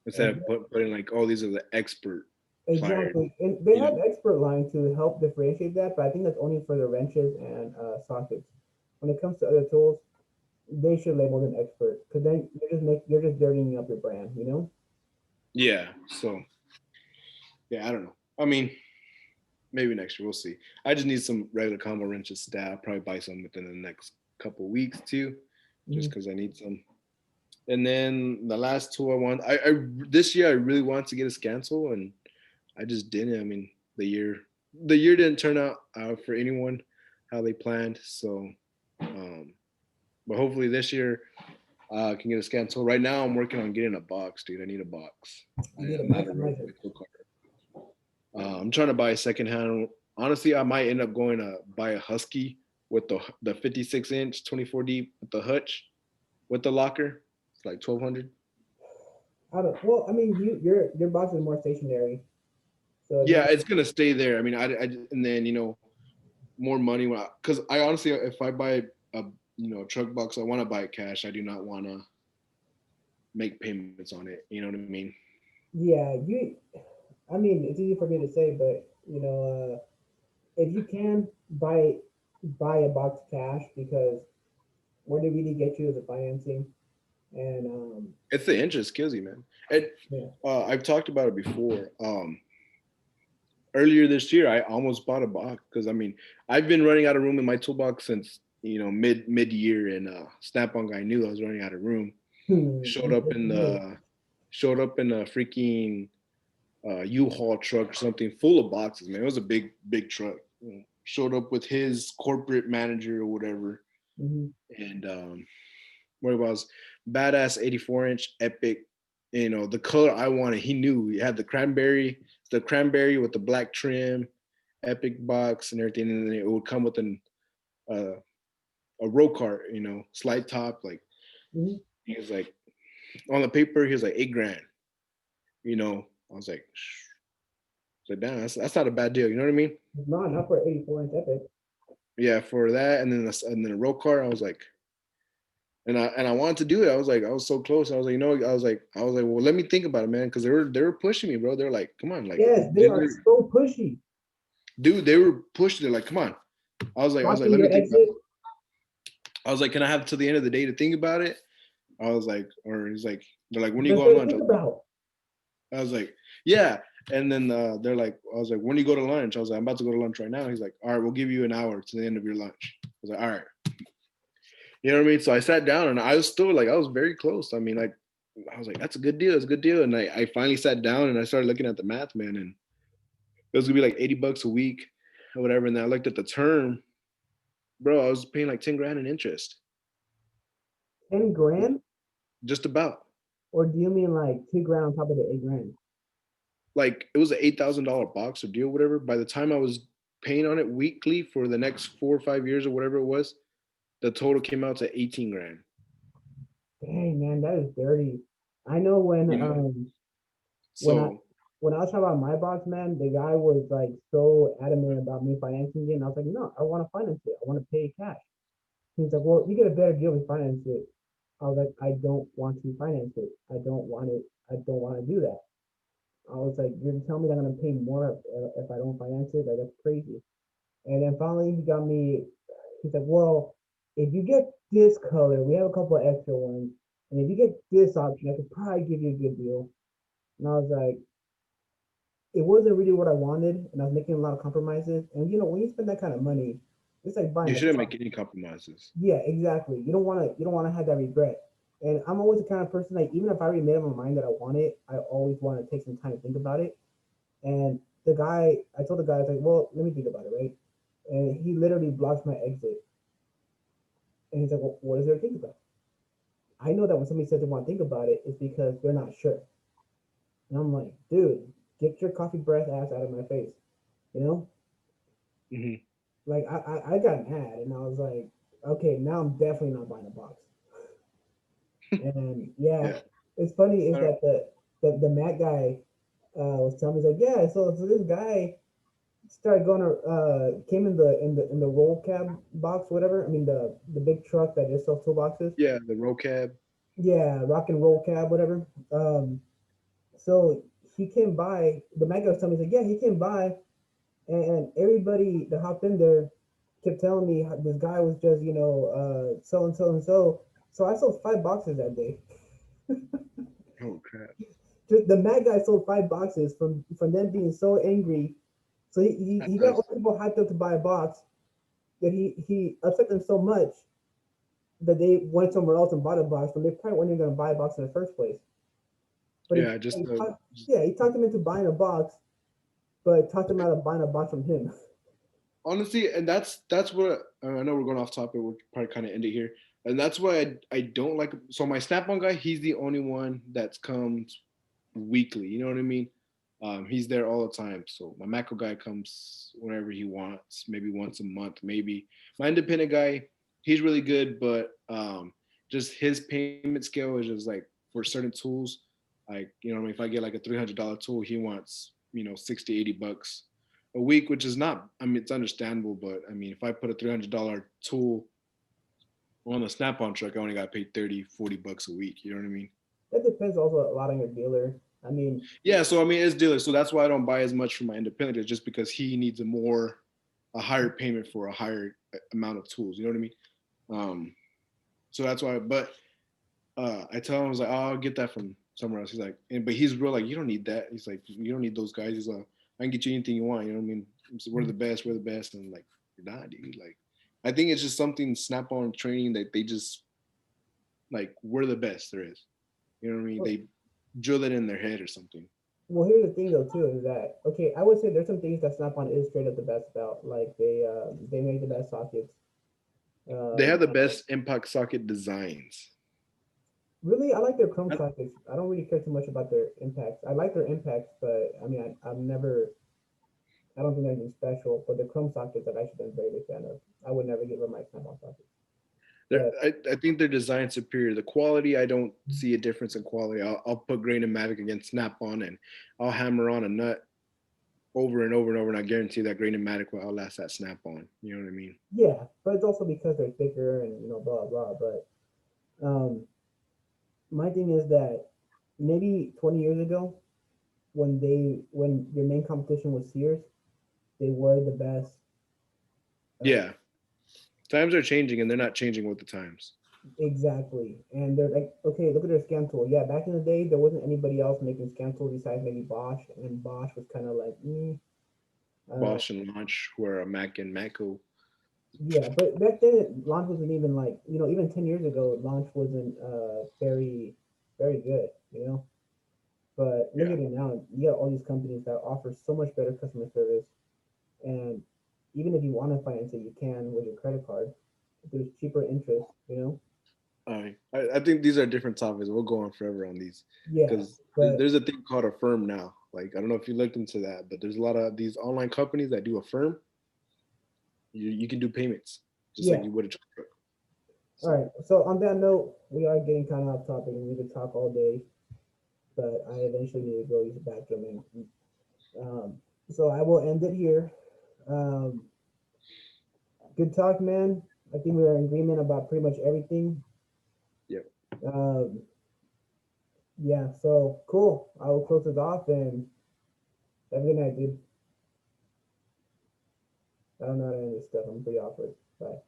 Instead And of putting like, oh, these are the expert pliers. exactly, and they You know, have expert line to help differentiate that, but I think that's only for the wrenches and sockets. When it comes to other tools, they should label them expert because then you're just dirtying up your brand. yeah. So yeah, I don't know. I mean, maybe next year we'll see. I just need some regular combo wrenches. I'll probably buy some within the next couple weeks too, just Mhm. because I need some. And then the last tool I want, I this year I really wanted to get a Scansel, and I just didn't. I mean, the year didn't turn out for anyone how they planned. So, but hopefully this year I can get a Scansel. Right now I'm working on getting a box, dude. I need a box. You need a I'm out of room maximizer. with tool cart. I'm trying to buy a secondhand. Honestly, I might end up going to buy a Husky with the 56-inch 24 deep with the hutch with the locker. It's like 1200. I don't. Well, I mean, your box is more stationary, so it's Yeah, not. it's gonna stay there. I mean, and then more money because I honestly, if I buy a a truck box, I want to buy it cash. I do not want to make payments on it. You know what I mean? Yeah, you. I mean, it's easy for me to say, but if you can buy a box cash because what they really get you is the financing and It's the interest kills you, man. And yeah. I've talked about it before. Earlier this year, I almost bought a box because I mean, I've been running out of room in my toolbox since mid year, and Snap-on guy knew I was running out of room. Showed up in Unfortunately. the showed up in a freaking U-Haul truck or something full of boxes, man. It was a big truck. Showed up with his corporate manager or whatever, Mhm. and what it was, badass 84-inch epic. The color I wanted. He knew he had the cranberry with the black trim, epic box and everything, and then it would come with uh, a row cart, slide top. Like Mhm. he was like on the paper, he was like 8 grand. I was like, damn, that's not a bad deal. You know what I mean? Not for 84-inch Epic. Yeah, for that, and then a row cart. I was like, and I wanted to do it. I was so close. I was like, well, let me think about it, man, because they were pushing me, bro. They're like, come on, like, Yes, they are so pushy. dude, they were pushing it, like, come on. I was like, Blocking let me your think about exit. it. I was like, can I have till the end of the day to think about it? I was like, or he's like, they're like, when are you That's going what I lunch? think about. I was like, yeah. And then they're like, I was like, when do you go to lunch? I was like, I'm about to go to lunch right now. He's like, all right, we'll give you an hour to the end of your lunch. I was like, all right. You know what I mean? So I sat down and I was still like, I was very close. I mean, like, I was like, that's a good deal. It's a good deal. And I finally sat down and I started looking at the math, man. And it was gonna be like $80 a week or whatever. And then I looked at the term, bro, I was paying like 10 grand in interest. 10 grand? Just about. Or do you mean like 2 grand on top of the 8 grand? Like it was an $8,000 box or deal, whatever. By the time I was paying on it weekly for the next 4 or 5 years or whatever it was, the total came out to 18 grand. Dang, man, that is dirty. I know when You know? when I So when I was talking about my box, man, the guy was like so adamant about me financing it, and I was like, no, I want to finance it. I want to pay cash. He's like, well, you get a better deal if you finance it. I was like, I don't want to finance it. I don't want it. I don't want to do that. I was like, you're telling me that I'm gonna pay more if I don't finance it? Like that's crazy. And then finally he got me. He's like, well, if you get this color, we have a couple of extra ones, and if you get this option, I could probably give you a good deal. And I was like, it wasn't really what I wanted, and I was making a lot of compromises. And when you spend that kind of money, it's like you buying a shouldn't car. make any compromises. Yeah, exactly. You don't want to have that regret. And I'm always the kind of person like even if I already made up my mind that I want it, I always want to take some time to think about it. And I told the guy, I was like, well, let me think about it, right? And he literally blocks my exit. And he's like, well, what is there to think about? I know that when somebody says they want to think about it, it's because they're not sure. And I'm like, dude, get your coffee breath ass out of my face. You know? Mm-hmm. Like I got mad and I was like, okay, now I'm definitely not buying a box. And yeah, Yeah. it's funny is that the Mac guy was telling me, he's like, yeah, so this guy started going to came in the roll cab box, whatever. I mean the big truck that just sells toolboxes. Yeah, the roll cab. Yeah, rock and roll cab, whatever. So he came by. The Mac guy was telling me, he's like, yeah, he came by, and everybody that hopped in there kept telling me how this guy was just so and so and so. So I sold 5 boxes that day. Oh crap. Just the Mac guy sold 5 boxes from them being so angry. So he got That's, other people hyped up to buy a box that he upset them so much that they went somewhere else and bought a box when they probably weren't even going to buy a box in the first place. But yeah, just he talked them into buying a box, but talked them out of buying a box from him. honestly, and that's what I know we're going off topic. We'll probably kind of end it here, and that's why I don't like. So my Snap-on guy, he's the only one that comes weekly. You know what I mean? He's there all the time. So my macro guy comes whenever he wants, maybe once a month, maybe. My independent guy, he's really good, but just his payment scale is just like for certain tools. Like I mean, if I get like a $300 tool, he wants 60, $80 a week, which is not. I mean, it's understandable, but I mean, if I put a $300 tool on a Snap-on truck, I only got paid 30, $40 a week. You know what I mean? That depends also a lot on your dealer. I mean, Yeah, so I mean, it's dealer, so that's why I don't buy as much from my independent, just because he needs a higher payment for a higher amount of tools. You know what I mean? So that's why. But I tell him, I was like, oh, I'll get that from somewhere else. He's like, but he's real like, you don't need that. He's like, you don't need those guys. He's like, I can get you anything you want. You know what I mean? So we're the best. We're the best. And I'm like, you're not, dude. Like, I think it's just something Snap-on training that they just like, we're the best there is. You know what I mean? well, They drill it in their head or something. here's the thing though too is that okay, I would say there's some things that Snap-on is straight up the best about. Like they make the best sockets. They Um, have the best impact socket designs. Really, I like their chrome sockets. I don't really care too much about their impacts. I like their impacts, but I mean, I don't think they're anything special. But the chrome sockets, I've actually been a very big fan of. I would never get rid of my Snap-on sockets. But I think their design superior. The quality, I don't see a difference in quality. I'll put Grain and Mavic against Snap-on, and I'll hammer on a nut over and over and over, and I guarantee that Grain and Mavic will outlast that Snap-on. You know what I mean? yeah, but it's also because they're thicker and blah blah. But my thing is that maybe 20 years ago, when your main competition was Sears, they were the best. Uh, Yeah. Times are changing, and they're not changing with the times. Exactly. And they're like, okay, look at their scan tool. Yeah, back in the day, there wasn't anybody else making scan tools besides maybe Bosch, and Bosch was kind of like, Bosch and Launch were a Mac and Mako. yeah. But back then, launch wasn't even like, even 10 years ago, launch wasn't very, very good. But look Yeah. at it now. You got all these companies that offer so much better customer service, and even if you want to finance it, you can with your credit card. There's cheaper interest. I think these are different topics. We'll go on forever on these Yeah, because but there's a thing called a firm now. Like I don't know if you looked into that, but there's a lot of these online companies that do a firm. You can do payments just like yeah. you would a truck. All So right. So on that note, we are getting kind of off topic, and we could talk all day, but I eventually need to go use the bathroom. And um, so I will end it here. Um, good talk, man. I think we are in agreement about pretty much everything. yeah. Um, yeah. So cool. I will close it off and have a good night, dude. I don't know how to end this stuff. I'm pretty awkward. Bye.